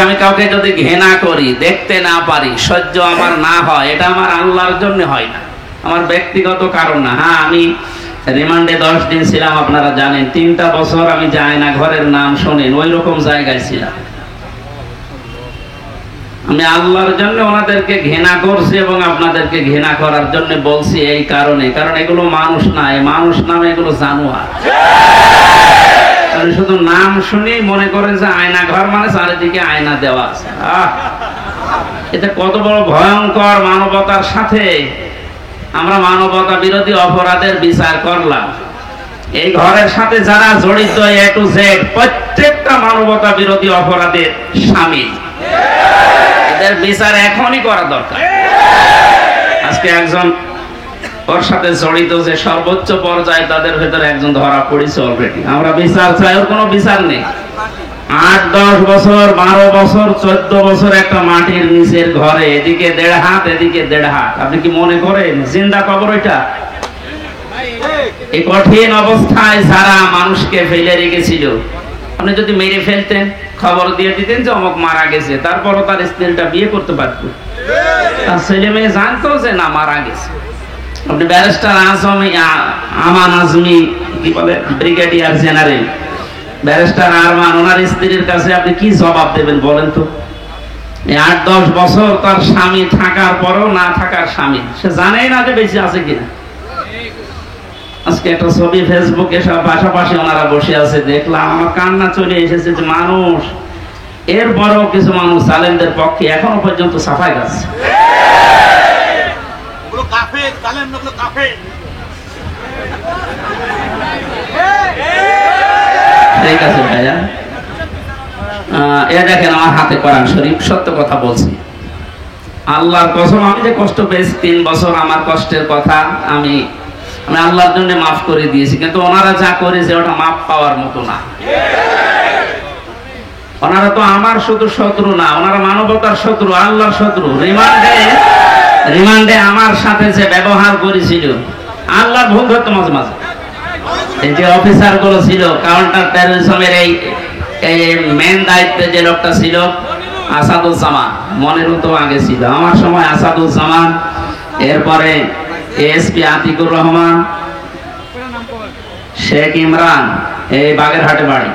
আমি কাউকে যদি ঘৃণা করি, দেখতে না পারি, সহ্য আমার না হয়, এটা আমার আল্লাহর জন্য হয় না, আমার ব্যক্তিগত কারণ না। হ্যাঁ, আমি রিমান্ডে 10 দিন ছিলাম, আপনারা জানেন। 3টা বছর আমি যাই না, ঘরের নাম শোনেন, ওই রকম জায়গায় ছিলাম। আমি আল্লাহর জন্য ওনাদেরকে ঘৃণা করছি এবং আপনাদেরকে ঘৃণা করার জন্য বলছি এই কারণে, কারণ এগুলো মানুষ না, এই মানুষ নামে এগুলো জানোয়ার। শুধু নাম শুনি মনে করেন যে আয়না ঘর মানে চারিদিকে আয়না দেওয়া আছে। এটা কত বড় ভয়ঙ্কর মানবতার সাথে আমরা মানবতা বিরোধী অপরাধের বিচার করলাম। এই ঘরের সাথে যারা জড়িত A to Z প্রত্যেকটা মানবতা বিরোধী অপরাধের শামিল। এদের বিচার এখনই করা দরকার। আজকে একজন ওর সাথে জড়িত যে সর্বোচ্চ পর্যায়ে, তাদের ভেতরে একজন ধরা পড়েছে অলরেডি। আমরা বিচার চাই, ওর কোনো বিচার নেই। 8-10 বছর, 12 বছর, 14 বছর একটা মাটির নিচের ঘরে, এদিকে 1.5 হাত, এদিকে 1.5 হাত। আপনি কি মনে করেন জিন্দা কবর ওইটা? এই কঠিন অবস্থায় যারা মানুষকে ফেলে রেখেছিল, আপনি যদি মেরে ফেলতেন, খবর দিয়ে দিতেন যে অমুক মারা গেছে, তারপরও তার স্ত্রীটা বিয়ে করতে পারত, তার ছেলে মেয়ে জানতো যে না মারা গেছে। আপনি ব্যারিস্টার আমান আজমি, কি বলে, ব্রিগেডিয়ার জেনারেল ব্যারিস্টার আরমান, ওনার স্ত্রীর কাছে আপনি কি জবাব দেবেন বলেন তো? 8-10 বছর তার স্বামী থাকার পরও না থাকার স্বামী, সে জানেই না যে বেঁচে আছে কিনা। আজকে একটা ছবি ফেসবুকে সব পাশাপাশি ওনারা বসে আছে, দেখলাম, আমার কান্না চলে এসেছে যে মানুষ, এরপরও কিছু মানুষ জালেমদের পক্ষে এখনো পর্যন্ত সাফাই গাচ্ছে। ঠিক আছে ভাইয়া, এ দেখেন আমার হাতে কোরআন শরীফ, সত্য কথা বলছি, আল্লাহর কসম। আমি যে কষ্ট পেয়েছি 3 বছর, আমার কষ্টের কথা আমি আল্লাহর জন্য মাফ করে দিয়েছি, কিন্তু ওনারা যা করেছে ওটা মাফ পাওয়ার মতো না। ওনারা তো আমার শুধু শত্রু না, ওনারা মানবতার শত্রু, আল্লাহর শত্রু। রিমান্ডে আমার সাথে যে ব্যবহার করেছিল, আল্লাহ ভুল ধরতো মাঝে মাঝে। এই যে অফিসার গুলো ছিল, কাউন্টার টেররিজমের এই মেন দায়িত্বে যে লোকটা ছিল আসাদুজ্জামান, মনের মতো আগে ছিল আমার সময় আসাদুজ্জামান, এরপরে এসপি আতিকুর রহমান, শেখ ইমরান, এই বাগেরহাটে বাড়ি।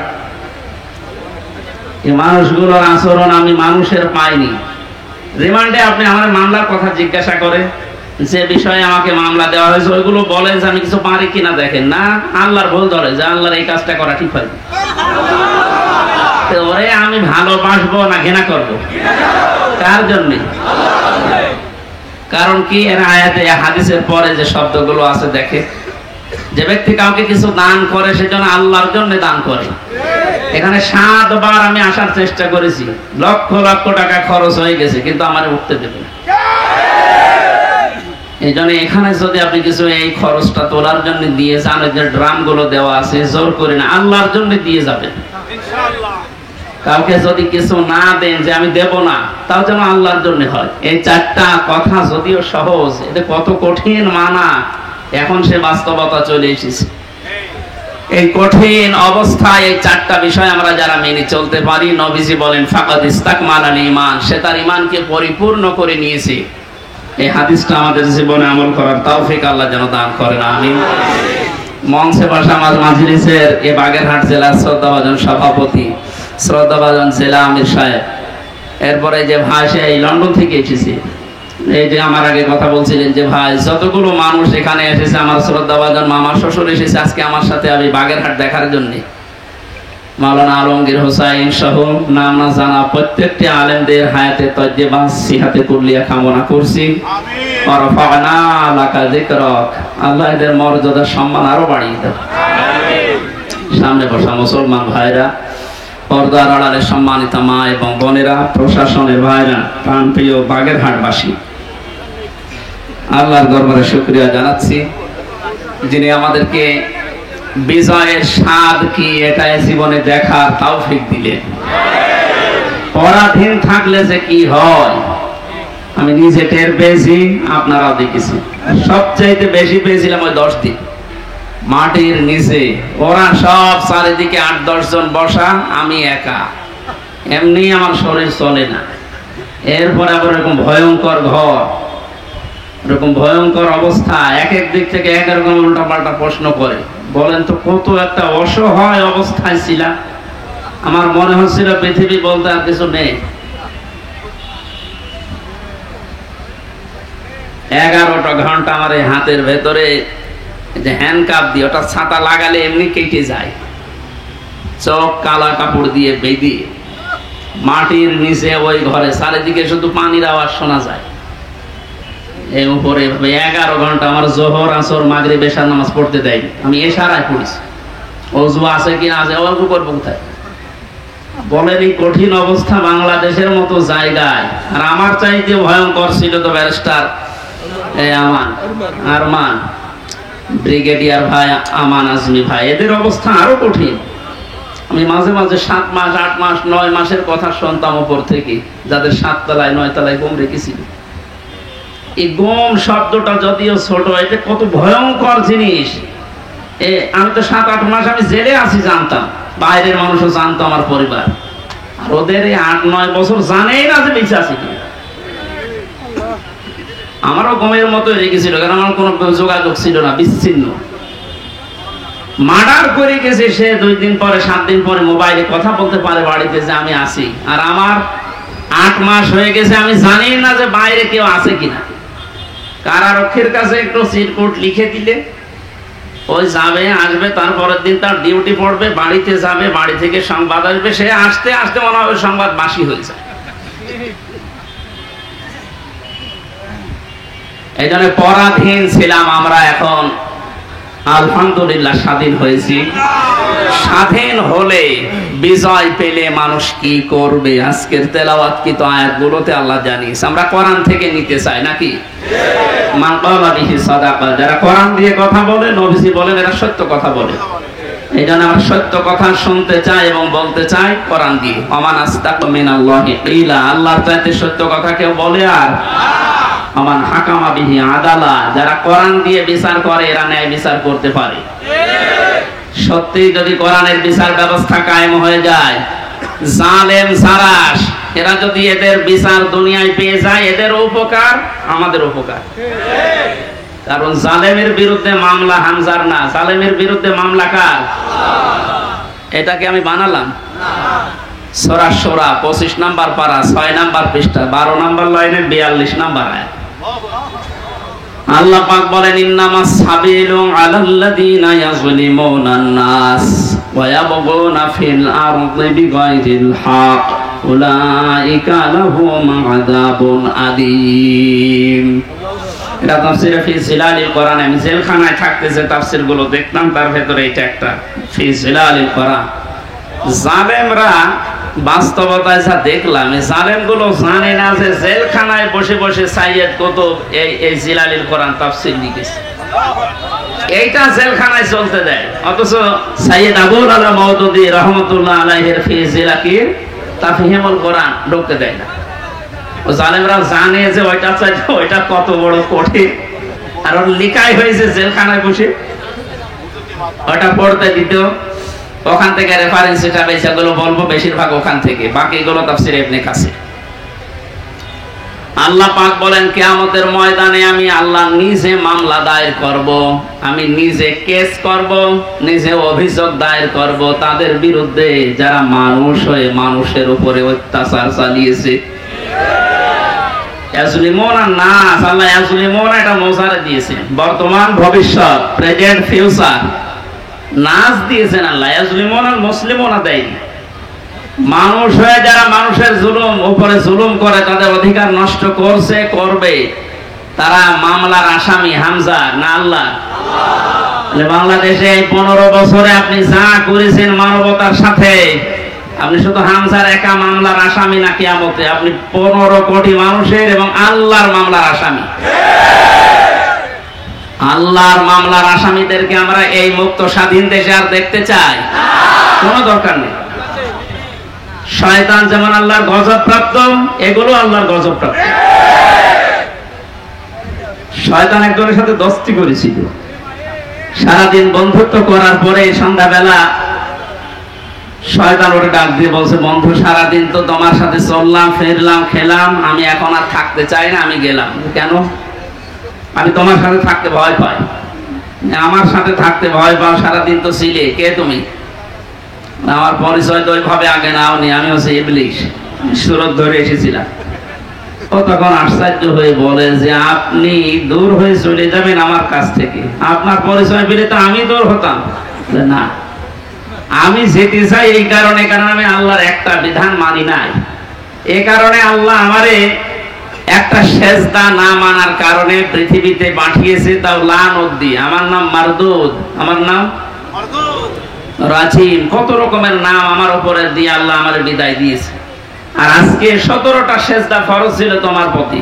এই মানুষগুলোর আচরণ আমি মানুষের পাইনি। রিমান্ডে আপনি আমার মামলার কথা জিজ্ঞাসা করে, যে বিষয়ে আমাকে মামলা দেওয়া হয়েছে ওইগুলো বলে যে আমি কিছু পারি কিনা, দেখেন না, আল্লাহর ভুল ধরে যে আল্লাহর এই কাজটা করা ঠিক হয়। ওরে আমি ভালোবাসবো না ঘৃণা করবো? কার জন্যে? কারণ কি, এর আয়াতে হাদিসের পরে যে শব্দগুলো আছে, দেখে যে ব্যক্তি কাউকে কিছু দান করে সেজন্য আল্লাহর জন্য দান করে। এখানে 7 বার আমি আসার চেষ্টা করেছি, লক্ষ লক্ষ টাকা খরচ হয়ে গেছে, কিন্তু আমার উঠতে দেবে না। এই জন্য এখানে যদি আপনি কিছু এই খরচটা তোলার জন্য দিয়ে যান, যে ড্রাম গুলো দেওয়া আছে, জোর করে না, আল্লাহর জন্য দিয়ে যাবেন। কাউকে যদি কিছু না দেন যে আমি দেব না, তাও যেন আল্লাহর জন্য হয়। এই 4টা কথা যদিও সহজ, এটা কত কঠিন মানা, এখন সে বাস্তবতা চলে এসেছে। এই কঠিন অবস্থায় এই 4টা বিষয় আমরা যারা মেনে চলতে পারি, নবীজি বলেন ফাকাদ ইস্তাকমালাল ঈমান, সে তার ঈমানকে পরিপূর্ণ করে নিয়েছে। এই হাদিসটা আমাদের জীবনে আমল করার তৌফিক আল্লাহ যেন দান করেন, আমিন। মঞ্চে বসা মাজলিসের এই বাগেরহাট জেলার শ্রদ্ধাভাজন সভাপতি, শ্রদ্ধাভাজন জেলা আমির সাহেব, এরপরে যে ভাই সে এই লন্ডন থেকে এসেছে, এই যে আমার আগে কথা বলছিলেন যে ভাই, যতগুলো মানুষ এখানে এসেছে, আমার শ্রদ্ধাভাজন মামা শ্বশুর এসেছে আজকে আমার সাথে আমি বাগেরহাট দেখার জন্য। মাওলানা আলমগীর হোসাইন সহ নাম না জানা প্রত্যেকটি আলেমদের হায়াতে তয়্যিবা সিহাতে কুল্লিয়া কামনা করছি। ওয়ারফা'না লাকা যিকরাক, আল্লাহ এদের মর্যাদা সম্মান আরো বাড়িয়ে দেন। সামনে বসা মুসলমান ভাইরা, পর্দার আড়ালে সম্মানিত মা এবং বোনেরা, প্রশাসনের ভাইরা, প্রাণপ্রিয় বাগেরহাটবাসী, আল্লাহর দরবারে শুকরিয়া জানাচ্ছি, যিনি আমাদেরকে বিজয়ের স্বাদ কি এটা জীবনে দেখার তৌফিক দিলেন। পরাধীন থাকলে যে কি হয় আমি নিজে টের পেয়েছি, আপনারাও দেখেছি। সবচাইতে বেশি পেয়েছিলাম ওই 10 দিন মাটির নিচে, ওরা সব চারিদিকে 8-10 জন বসা, আমি একা। এমনি আমার শরীর চলে না। এরপরে আবার এরকম ভয়ঙ্কর ঘর, এরকম ভয়ঙ্কর অবস্থা, এক এক দিক থেকে এক রকম উল্টা পাল্টা প্রশ্ন করে। বলেন তো কত একটা অসহায় অবস্থায় ছিলাম। আমার মনে হচ্ছিল পৃথিবী বলতে আর কিছু নেই। 11টা ঘন্টা আমার এই হাতের ভেতরে যে হ্যান্ডকাপ দিয়ে, ওটা ছাতা লাগালে এমনি কেটে যায়, চোখ কালা কাপড় দিয়ে বেঁধে মাটির নিচে ওই ঘরে চারিদিকে শুধু পানির আওয়াজ শোনা যায়। এই উপরে 11 ঘন্টা আমার জোহর আসর মাগরিব এশার নামাজ পড়তে দেয়নি। আমি এশারায় পড়েছি, ওযু আছে কি না আছে, ওযু করবো কোথায়? বলেন এই কঠিন অবস্থা বাংলাদেশের মতো জায়গায়। আর আমার চাইতে ভয়ঙ্কর ছিল তো ব্যারিস্টার আরমান, ব্রিগেডিয়ার ভাই আমান আজমি ভাই, এদের অবস্থা আরো কঠিন। আমি মাঝে মাঝে 7 মাস 8 মাস 9 মাসের কথা শুনতাম উপর থেকে, যাদের 7 তলায় 9 তলায় গম রেখেছিল। এই গম শব্দটা যদিও ছোট, এটা কত ভয়ঙ্কর জিনিস। আমি তো 7-8 মাস আমি জেলে আছি জানতাম, বাইরের মানুষও জানতো, আমার পরিবার। আর ওদের এই 8-9 বছর জানেই না যে বেঁচে আছি কি। আমারও গমের মতো রেখেছিল, কারণ আমার কোনো যোগাযোগ ছিল না, বিচ্ছিন্ন। মার্ডার করে গেছে সে 2 দিন পরে 7 দিন পরে মোবাইলে কথা বলতে পারে বাড়িতে যে আমি আছি। আর আমার 8 মাস হয়ে গেছে, আমি জানি না যে বাইরে কেউ আছে কিনা। কারারক্ষীর কাছে একটু চিরকুট লিখে দিলে ওই যাবে আসবে, তারপরের দিন তার ডিউটি পড়বে, বাড়িতে যাবে, বাড়ি থেকে সংবাদ আসবে, সে আসতে আসতে মনে হবে সংবাদ বাসি হয়ে যায়। এই জন্য পরাধীন ছিলাম আমরা, এখন আলহামদুলিল্লাহ স্বাধীন হয়েছি। স্বাধীন হলে বিজয় পেলে মানুষ কি করবে, আজকের তেলাওয়াত কি তো আয়াতগুলোতে আল্লাহ জানিয়েছে। আমরা কোরআন থেকে নিতে চাই নাকি? মান ক্বালা বিহি সাদাকা, যারা কোরআন দিয়ে কথা বলে, নবীজি বলেন এরা সত্য কথা বলে। এই জন্য আমরা সত্য কথা শুনতে চাই এবং বলতে চাই কোরআন দিয়ে। ওমান আস্তাকু মিনাল্লাহি কিলা, আল্লাহর চাইতে সত্য কথা কেউ বলে? আর আমান হাকামা বিহি আদালা, যারা কোরআন দিয়ে বিচার করে এরা ন্যায় বিচার করতে পারে। সত্যি যদি কোরআনের বিচার ব্যবস্থা কায়েম হয়ে যায়, জালেম সারাস এরা যদি এদের বিচার দুনিয়ায় পেয়ে যায়, এদের উপকার আমাদের উপকার। কারণ জালেমের বিরুদ্ধে মামলা হামজার না, জালেমের বিরুদ্ধে মামলা কার? এটাকে আমি বানালাম? সূরা শূরা 25 নম্বর পারা 6 নম্বর পৃষ্ঠা 12 নম্বর লাইনে 42 নম্বর আয়াত। আল্লাহ পাক বলেন ইন্নামাস সাবিলু আলাল্লাযিনা ইয়াযলিমুনান নাস ওয়া ইয়াবগুনা ফিল আরদি বিগাইরিল হক উলাইকা লাহুম আযাবুন আলীম। এটা তাফসীরে ফি জিলালিল কোরআন। আমি জেলখানায় থাকতে যে তাফসীরগুলো দেখতাম তার ভেতরে এটা একটা, ফি জিলালিল কোরআন। জালেমরা বাস্তবতায় যা দেখলাম, এই জালেমগুলো জানে না যে জেলখানায় বসে বসে সাইয়েদ কুতুব এই জিলালিল কোরআন তাফসীর লিখেছে। এইটা জেলখানায় চলতে দেয়, অথচ সাইয়েদ আবুল আলা মাওদুদী রাহমাতুল্লাহ আলাইহির ফি জিলাকির তাফহিমুল কোরআন ঢুকতে দেয় না। ও জালেমরা জানে যে ওইটা চাইতে ওইটা কত বড় কঠিন, আর ওর লিখাই হয়েছে জেলখানায় বসে, ওটা পড়তে দিত। ওখান থেকে রেফারেন্স এটা বেশিগুলো বলবো, বেশিরভাগ ওখান থেকে, বাকিগুলো তাফসীর ইবনে কাসির। আল্লাহ পাক বলেন কিয়ামতের ময়দানে আমি আল্লাহ নিজে মামলা দায়ের করব, আমি নিজে কেস করব, নিজে অভিযোগ দায়ের করব তাদের বিরুদ্ধে যারা মানুষ হয়ে মানুষের উপরে অত্যাচার চালিয়েছে। ইয়াজলিমুনা নাস, আল্লাহ ইয়াজলিমুনা এটা মোজারে দিয়েছেন, বর্তমান ভবিষ্যৎ, প্রেজেন্ট ফিউচার। নাস দিয়েছেন আল্লাহ, ইয়াজলিমুনাল মুসলিমুনা দেয়নি। মানুষ হয়ে যারা মানুষের জুলুম উপরে জুলুম করে, তাদের অধিকার নষ্ট করছে, করবে, তারা মামলার আসামি হামজা না আল্লাহ? বাংলাদেশে এই 15 বছরে আপনি যা করেছেন মানবতার সাথে, আপনি শুধু হামজার একা মামলার আসামি না কিয়ামতে আপনি 15 কোটি মানুষের এবং আল্লাহর মামলার আসামি। আল্লাহর মামলার আসামিদেরকে আমরা এই মুক্ত স্বাধীন দেশে আর দেখতে চাই? কোনো দরকার নেই। শয়তান যেমন আল্লাহর গজব প্রাপ্ত, এগুলো আল্লাহর গজব প্রাপ্ত। শয়তান একজনের সাথে দোস্তি করেছিল, সারাদিন বন্ধুত্ব করার পরে সন্ধ্যাবেলা শয়তান ওরে ডাক দিয়ে বলছে, বন্ধু সারাদিন তো তোমার সাথে চললাম ফিরলাম খেলাম, আমি এখন আর থাকতে চাই না, আমি গেলাম। কেন? আমি তোমার সাথে থাকতে ভয় পাই। আমার সাথে থাকতে ভয় পাও? সারাদিন তো ছিলে, কে তুমি? আমার পরিচয় তো ওইভাবে আগে নাওনি, আমি হচ্ছে ইবলিশ, সুরত ধরে এসেছিলাম। ও তখন আশ্চর্য হয়ে বলে যে, আপনি দূর হয়ে চলে যাবেন আমার কাছ থেকে, আপনার পরিচয় পেলে তো আমি দূর হতাম না। আমি যেতে চাই এই কারণে, কারণ আমি আল্লাহর একটা বিধান মানি নাই। এ কারণে আল্লাহ আমারে একটা সেজদা না মানার কারণে পৃথিবীতে পাঠিয়েছে, তাও লানত দিয়ে। আমার নাম মারদুদ, আমার নাম রাজিম, কত রকমের নাম আমার উপরে দিয়ে আল্লাহ আমার বিদায় দিয়েছে। আর আজকে 17টা সেজদা ফরজ ছিল তোমার প্রতি,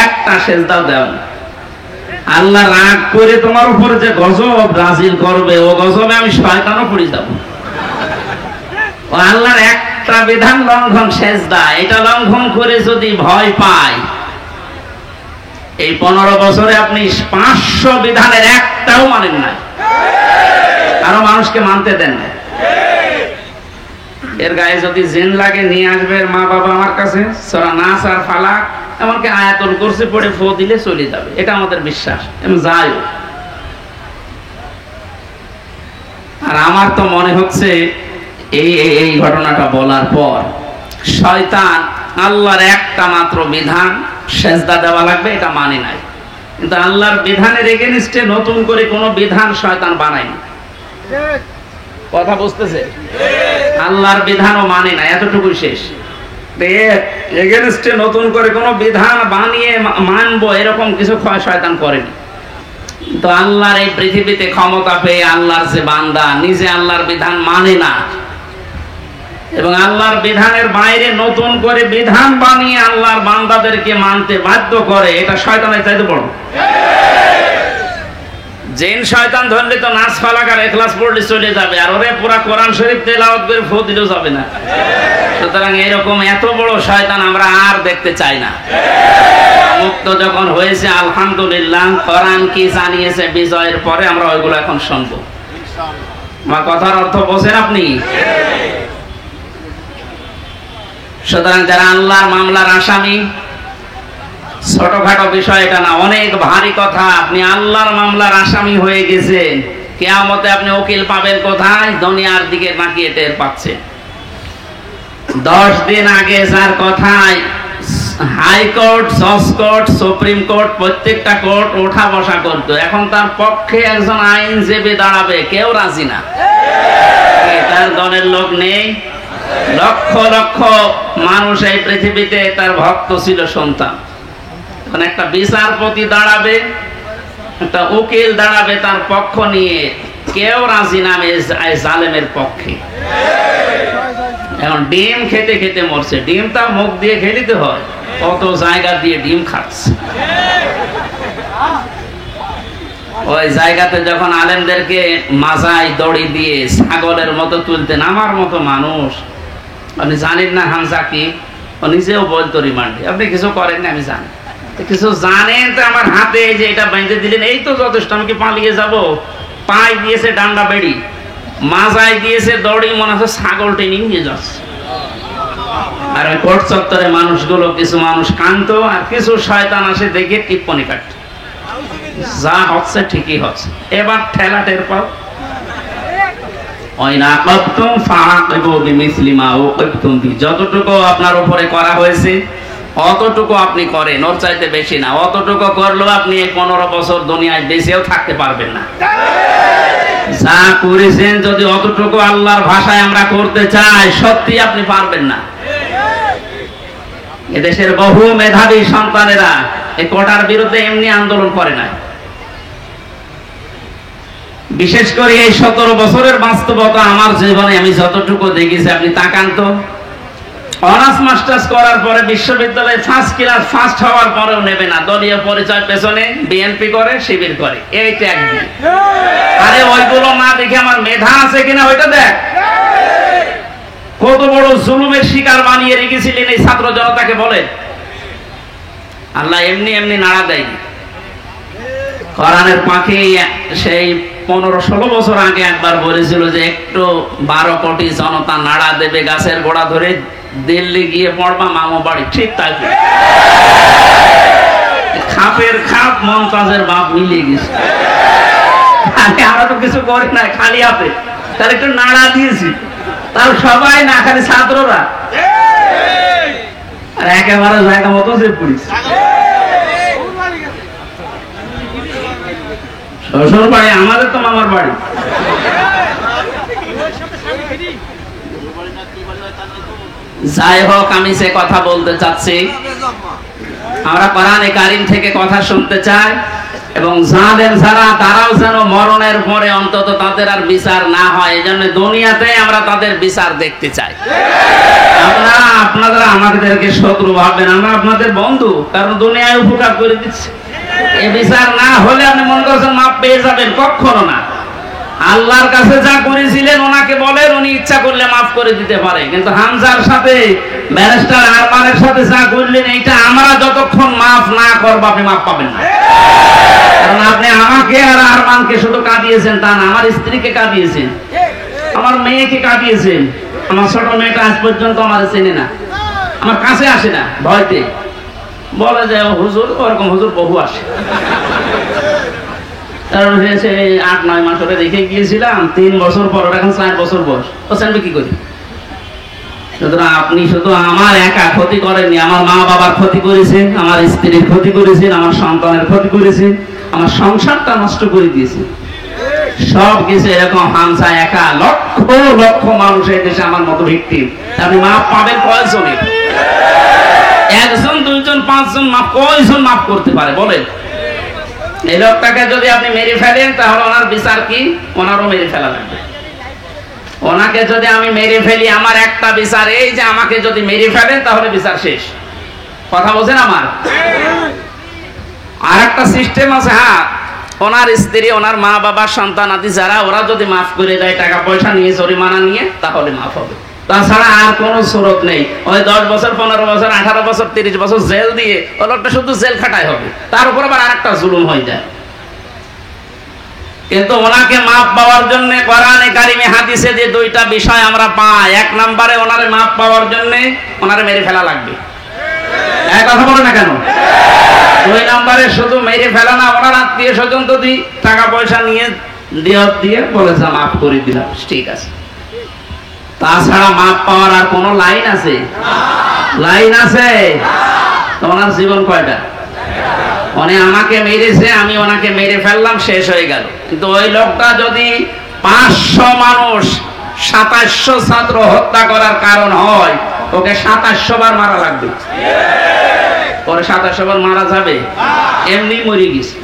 একটা সেজদাও দাও না। আল্লাহ রাগ করে তোমার উপরে যে গজব নাযিল করবে, ও গজবে আমি শয়তানও পড়ে যাব। ও আল্লাহর একটা বিধান লঙ্ঘন সেজদা, এটা লঙ্ঘন করে যদি ভয় পায়, এই 15 বছরে আপনি 500 বিধানের একটাও মানেন না, আরো মানুষকে মানতে দেন না। এর গায়ে যদি জিন লাগে নিয়ে আসবে মা বাবা আমার কাছে, সূরা নাস আর ফালাক এমনকি আয়াতুল কুরসি পড়ে ফু দিলে চলে যাবে, এটা আমাদের বিশ্বাস। এমন যায়। আর আমার তো মনে হচ্ছে এই ঘটনাটা বলার পর শয়তান আল্লাহর একটা মাত্র বিধান সেজদা দেওয়া লাগবে এটা মানে নাই, কিন্তু আল্লাহর বিধানের এগেইনস্টে নতুন করে কোনো বিধান শয়তান বানায়নি। কথা বুঝতেছে? আল্লাহর বিধানও মানে না, এতটুকুই শেষ। এগেইনস্টে নতুন করে কোনো বিধান বানিয়ে মানবো এরকম কিছু শয়তান করেনি। তো আল্লাহর এই পৃথিবীতে ক্ষমতা পেয়ে আল্লাহর যে বান্দা নিজে আল্লাহর বিধান মানে না এবং আল্লাহর বিধানের বাইরে নতুন করে বিধান বানিয়ে আল্লাহর বান্দাদেরকে মানতে বাধ্য করে, এটা শয়তানের চাইতে বড়। জিন শয়তান ধরলে তো নাস ফালাক আর ইখলাস পড়লে চলে যাবে, আর ওরে পুরা কোরআন শরীফ তেলাওয়াত করে ফু দিলেও যাবে না। সুতরাং এরকম এত বড় শয়তান আমরা আর দেখতে চাই না। মুক্ত যখন হয়েছে আলহামদুলিল্লাহ, কোরআন কি জানিয়েছে বিজয়ের পরে আমরা ওইগুলো এখন শুনবো। আমার কথার অর্থ বোঝেন আপনি? সুতরাং যারা আল্লাহর মামলার আসামি, ছোটখাটো বিষয় এটা না, অনেক ভারী কথা। আপনি আল্লাহর মামলার আসামি হয়ে গেছেন, কিয়ামতে আপনি উকিল পাবেন কোথায়? দুনিয়ার দিকে তাকিয়ে টের পাচ্ছেন। 10 দিন আগে যার কথায় হাইকোর্ট, জজ কোর্ট, সুপ্রিম কোর্ট প্রত্যেকটা কোর্ট ওঠা বসা করতো, এখন তার পক্ষে একজন আইনজীবী দাঁড়াবে কেউ রাজি না। তার দলের লোক নেই। লক্ষ লক্ষ মানুষ এই পৃথিবীতে তার ভক্ত ছিল, সন্তান। এখন একটা বিচারপতি দাঁড়াবে, একটা উকিল দাঁড়াবে তার পক্ষ নিয়ে, কেউ রাজি না এই জালেমের পক্ষে। এখন ডিম খেতে খেতে মরছে, ডিমটা মুখ দিয়ে খেলিতে হয়, কত জায়গা দিয়ে ডিম খাচ্ছে। ওই জায়গাতে যখন আলেমদেরকে মাজায় দড়ি দিয়ে ছাগলের মতো তুলতেন, আমার মতো মানুষ, আপনি জানেন না হামজা কি? ও নিজেও বলতো রিমান্ডে, আপনি কিছু করেন না আমি জানি, কিছু জানেন তো আমার হাতে যে এটা বেঁধে দিলেন এই তো যথেষ্ট, আমি কি পালিয়ে যাব? পায়ে দিয়েছে ডান্ডা বেড়ি, মাজায় দিয়েছে দড়ি, মনে হচ্ছে ছাগল টেনে নিয়ে যাচ্ছে। আর ওই কোর্ট চত্বরে মানুষগুলো, কিছু মানুষ কাঁদতো আর কিছু শয়তান আসে দেখে টিপ্পনি কাটতো, যা হচ্ছে ঠিকই হচ্ছে, এবার ঠেলা টের পাও। যতটুকু আপনার উপরে করা হয়েছে অতটুকু আপনি করেন, ওর চাইতে বেশি না। অতটুকু করলেও আপনি 15 বছর দুনিয়ায় বেঁচেও থাকতে পারবেন না। যা করেছেন যদি অতটুকু আল্লাহর ভাষায় আমরা করতে চাই, সত্যি আপনি পারবেন না। এদেশের বহু মেধাবী সন্তানেরা এই কোটার বিরুদ্ধে এমনি আন্দোলন করে নাই। বিশেষ করে এই 17 বছরের বাস্তবতা আমার জীবনে আমি যতটুকু দেখেছি, আপনি তাকান তো, অনার্স মাস্টার্স করার পরে বিশ্ববিদ্যালয়ে ফার্স্ট ক্লাস ফার্স্ট হওয়ার পরেও নেবে না, দলীয় পরিচয় পেছনে বিএনপি করে, শিবির করে, এই ট্যাগ দিয়ে। আরে ওইগুলো না দেখে আমার মেধা আছে কিনা ওইটা দেখ। কত বড় জুলুমের শিকার বানিয়ে রেখেছিলেন এই ছাত্র জনতাকে বলেন। আল্লাহ এমনি এমনি নাড়া দেয়নি। কোরআনের পাখি সেই 15-16 বছর আগে একবার বলেছিল যে একটু 12 কোটি জনতা নাড়া দেবে গাছের গোড়া ধরে দিল্লি গিয়ে পড়বা মামু বাড়ি, ঠিক তাই খাপের খাপ মমতাজের বাপ মিলিয়ে গেছে। আমরা তো কিছু করি না, খালি হাতে তার একটু নাড়া দিয়েছি, তার সবাই না, খালি ছাত্ররা আর একেবারে জায়গা মতো যে পুলিশ। শ্বশুর বাড়ি আমাদের তো মামার বাড়ি। যাই হোক, আমি সে কথা বলতে চাচ্ছি, আমরা কোরআনে কারীম থেকে কথা শুনতে চাই এবং জালেম যারা তারাও যেন মরণের পরে অন্তত তাদের আর বিচার না হয়, এই জন্য দুনিয়াতে আমরা তাদের বিচার দেখতে চাই। আপনারা আমাদেরকে শত্রু ভাববেন, আমরা আপনাদের বন্ধু, কারণ দুনিয়ায় উপকার করে দিচ্ছি। এই বিচার না হলে আপনি মনে করছেন মাপ পেয়ে যাবেন, কখনো না। আল্লাহর কাছে যা করেছিলেন ওনাকে বলেন, উনি ইচ্ছা করলে মাফ করে দিতে পারে। কিন্তু হামজার সাথে ব্যারিস্টার আরমানের সাথে যা করলেন, এইটা আমরা যতক্ষণ মাফ না করব আপনি মাফ পাবেন না। কারণ আপনি আমাকে আর আরমানকে শুধু কাঁদিয়েছেন তা না, আমার স্ত্রীকে কাঁদিয়েছেন, আমার মেয়েকে কাঁদিয়েছেন। আমার ছোট মেয়েটা আজ পর্যন্ত আমার চেনে না, আমার কাছে আসে না, ভয়তে বলে যে হুজুর, ওরকম হুজুর বহু আসে। কারণ হয়েছে 8-9 মাস ওটা রেখে গিয়েছিলাম, 3 বছর পর, এখন 4 বছর বয়স, ও জানবে কি করি। সুতরাং আপনি শুধু আমার একা ক্ষতি করেননি, আমার মা বাবার ক্ষতি করেছেন, আমার স্ত্রীর ক্ষতি করেছেন, আমার সন্তানের ক্ষতি করেছেন, আমার সংসারটা নষ্ট করে দিয়েছেন। সব কিছু এরকম হামসা একা, লক্ষ লক্ষ মানুষ এই দেশে আমার মতো ভিক্টিম। আপনি মাপ পাবেন কয়জনের? 1 জন 2 জন 5 জন মাপ, কয়জন মাপ করতে পারে বলেন? এই লোকটাকে যদি আপনি মেরে ফেলেন তাহলে ওনার বিচার কি? ওনারও মেরে ফেলা লাগবে। ওনাকে যদি আমি মেরে ফেলি, আমার একটা বিচার এই যে আমাকে যদি মেরে ফেলেন তাহলে বিচার শেষ। কথা বলছেন আমার? আর একটা সিস্টেম আছে, হ্যাঁ, ওনার স্ত্রী, ওনার মা বাবা, সন্তান আদি যারা, ওরা যদি মাফ করে দেয় টাকা পয়সা নিয়ে, জরিমানা নিয়ে, তাহলে মাফ হবে। তাছাড়া আর কোন সুরত নেই। ওই 10 বছর 15 বছর 18 বছর 30 বছর জেল দিয়ে ওই লোকটা শুধু জেল খাটাই হবে, তার উপর আবার আরেকটা জুলুম হয়ে যায়। কিন্তু ওনাকে মাপ পাওয়ার জন্য কোরআনে কারিমে হাদিসে যে 2টা বিষয় আমরা পাই, 1 নম্বরে ওনারে মাপ পাওয়ার জন্য ওনারে মেরে ফেলা লাগবে। এক কথা বলে না কেন? 2 নম্বরে শুধু মেরে ফেলা না, ওনার আত্মীয় স্বজন যদি টাকা পয়সা নিয়ে দিয়ে বলে যা মাফ করে দিলাম, ঠিক আছে। তাছাড়া মাপ পাওয়ার আর কোন লাইন আছে? লাইন আছে? ওনার জীবন কয়টা? উনি আমাকে মেরেছে, আমি ওনাকে মেরে ফেললাম, শেষ হয়ে গেল। কিন্তু ওই লোকটা যদি 500 মানুষ 2700 ছাত্র হত্যা করার কারণ হয়, ওকে 2700 বার মারা লাগবে। পরে 2700 বার মারা যাবে? এমনি মরে গেছে,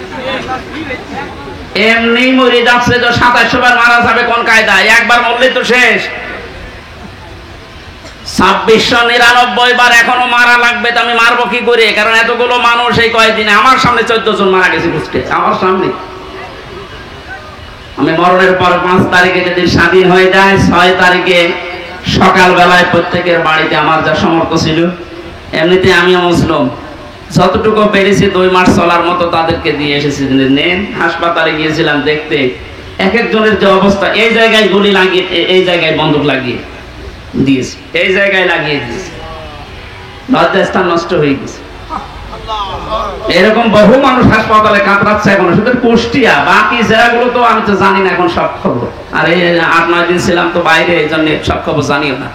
এমনি মরে যাচ্ছে। যে 2700 বার মারা যাবে কোন কায়দায়? একবার মরলে তো শেষ। 2699 বার এখনো মারা লাগবে। তো আমি মারবো কি করে? কারণ এতগুলো মানুষ এই কয়েকদিনে আমার সামনে 14 জন মারা গেছে, বুঝতে আমার সামনে। আমি মরণের পর 5 তারিখে যদি স্বাধীন হয়ে যায়, 6 তারিখে সকাল বেলায় প্রত্যেকের বাড়িতে আমার যা সমর্থ ছিল, এমনিতে আমিও মুসলিম, যতটুকু পেরেছি 2 মাস চলার মতো তাদেরকে দিয়ে এসেছি। নেন, হাসপাতালে গিয়েছিলাম দেখতে, এক একজনের যে অবস্থা, এই জায়গায় গুলি লাগিয়ে, এই জায়গায় বন্দুক লাগিয়ে দিয়েছে, এই জায়গায় লাগিয়ে দিয়েছে, লজ্জাস্থান নষ্ট হয়ে গেছে। এরকম বহু মানুষ হাসপাতালে কাতরাচ্ছে এখন, শুধু কুষ্টিয়া, বাকি জায়গাগুলো তো আমি তো জানি না এখন সব খবর। আর এই 8-9 দিন ছিলাম তো বাইরে, এই জন্য সব খবর জানিও না।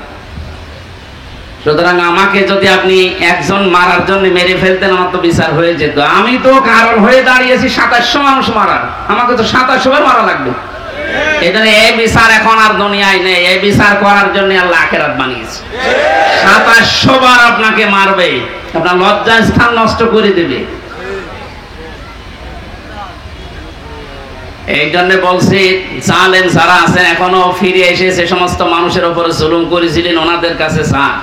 সুতরাং আমাকে যদি আপনি একজন মারার জন্য মেরে ফেলতেন, আমার তো বিচার হয়ে যেত। আমি তো কারণ হয়ে দাঁড়িয়েছি 2700 মানুষ মারার, আমাকে তো 2700 বার মারা লাগবে। এই জন্য এই বিচার এখন আর দুনিয়ায় নেই। এই বিচার করার জন্য আল্লাহ আখিরাত বানিয়েছে। 2700 বার আপনাকে মারবে, আপনার লজ্জার স্থান নষ্ট করে দেবে। এই জন্য বলছি, জালেম যারা আছেন এখনো ফিরে এসে সে সমস্ত মানুষের উপরে জুলুম করেছিলেন, ওনাদের কাছে যান,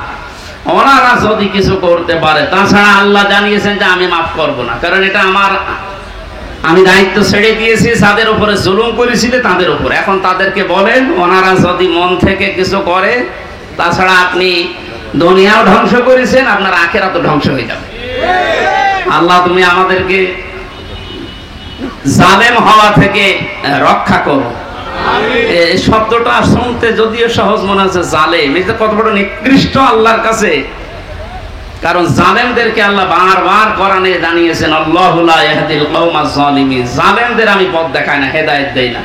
ওনারা যদি কিছু করতে পারে। তাছাড়া আল্লাহ জানিয়েছেন যে আমি মাফ করব না, কারণ এটা আমার, আমি দায়িত্ব ছেড়ে দিয়েছি যাদের উপরে জুলুম করেছিল তাদের উপরে। এখন তাদেরকে বলেন, ওনারা যদি মন থেকে কিছু করে, তাছাড়া আপনি দুনিয়াও ধ্বংস করেছেন, আপনার আখিরাতও ধ্বংস হয়ে যাবে। আল্লাহ তুমি আমাদেরকে জালেম হওয়া থেকে রক্ষা করো। এই শব্দটা শুনতে যদিও সহজ মনে হচ্ছে, জালেম এটা কত বড় নিকৃষ্ট আল্লাহর কাছে। কারণ জালেমদেরকে আল্লাহ বারবার কোরআনে জানিয়েছেন, আল্লাহু লা ইয়াহদিল কওমাজ জালিমিন, জালেমদের আমি পথ দেখাই না, হেদায়েত দেই না।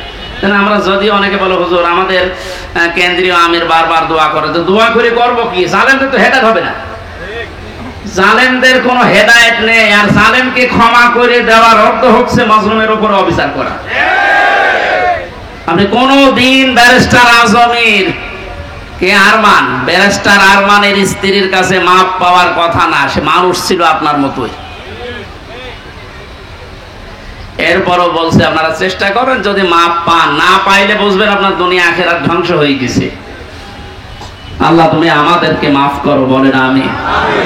আমরা যদি অনেকে বলে হুজুর আমাদের কেন্দ্রীয় আমির বারবার দোয়া করে, তো দোয়া করে করব কি? জালেমদের তো হেদায়েত হবে না, জালেমদের কোনো হেদায়েত নেই। আর জালেমকে ক্ষমা করে দেওয়ার অর্থ হচ্ছে মাজলুমের উপর অবিচার করা। আপনি কোনদিন ব্যারিস্টার আজমির কে আরমান, ব্যারিস্টার আরমানের স্ত্রীর কাছে মাপ পাওয়ার কথা না, সে মানুষ ছিল আপনার মতোই। এরপরও বলছে আপনারা চেষ্টা করেন, যদি মাপ পান, না পাইলে বুঝবেন আপনার দুনিয়া আখিরাত ধ্বংস হয়ে গেছে। আল্লাহ তুমি আমাদেরকে মাফ করো, বলেন আমিন।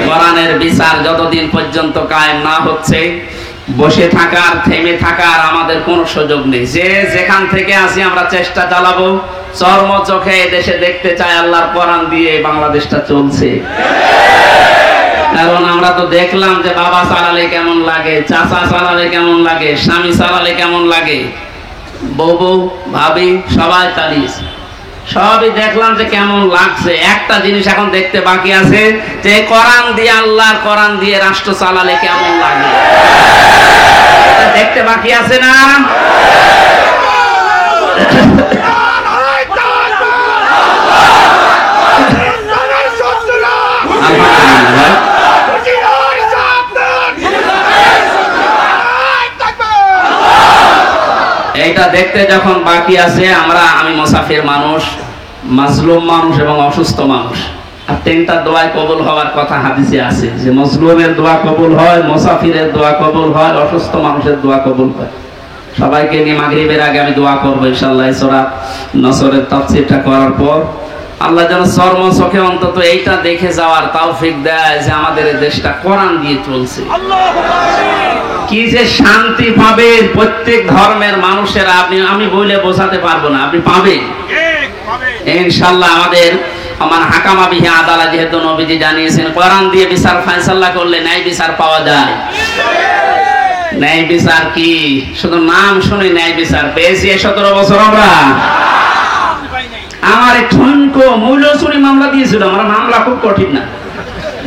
কোরআনের বিচার যতদিন পর্যন্ত কায়েম না হচ্ছে, বসে থাকার, থেমে থাকার আমাদের কোনো সুযোগ নেই। যে যেখান থেকে আসি আমরা চেষ্টা চালাবো, চর্ম চোখে দেশে দেখতে চাই আল্লাহর কোরআন দিয়ে বাংলাদেশটা চলছে। কারণ আমরা তো দেখলাম যে বাবা চালালে কেমন লাগে, চাচা চালালে কেমন লাগে, স্বামী চালালে কেমন লাগে, বউ ভাবি সবাই চালিয়েছে, সবই দেখলাম যে কেমন লাগছে। একটা জিনিস এখন দেখতে বাকি আছে, যে কোরআন দিয়ে, আল্লাহর কোরআন দিয়ে রাষ্ট্র চালালে কেমন লাগে, দেখতে বাকি আছে না? এইটা দেখতে যখন বাকি আছে, আমি মুসাফির মানুষ, মাজলুম মানুষ এবং অসুস্থ মানুষ, আর তিনটা দোয়ায় কবুল হওয়ার কথা হাদিসে আছে, যে মাজলুমের দোয়া কবুল হয়, মুসাফিরের দোয়া কবুল হয়, অসুস্থ মানুষের দোয়া কবুল হয়। সবাইকে নিয়ে মাগরিবের আগে আমি দোয়া করবো ইনশাআল্লাহ। সূরা নসরের তাফসীরটা করার পর আল্লাহ যেন চর্ম চোখে অন্তত এইটা দেখে যাওয়ার তৌফিক দেয় যে আমাদের দেশটা কোরআন দিয়ে চলছে। কি যে শান্তি পাবে প্রত্যেক ধর্মের মানুষেরা, আমি বলে বোঝাতে পারবো না, আপনি পাবেন ইনশাআল্লাহ। আমার হাকামা বিহি আদালত, যেহেতু নবীজি জানিয়েছেন কোরআন দিয়ে বিচার ফায়সালা করলে ন্যায় বিচার পাওয়া যায়। ন্যায় বিচার কি শুধু নাম শুনে ন্যায় বিচার পেয়েছি 17 বছর আমরা। আমার ঠনকো মূল্য চুরি মামলা দিয়েছিল, আমার মামলা খুব কঠিন না,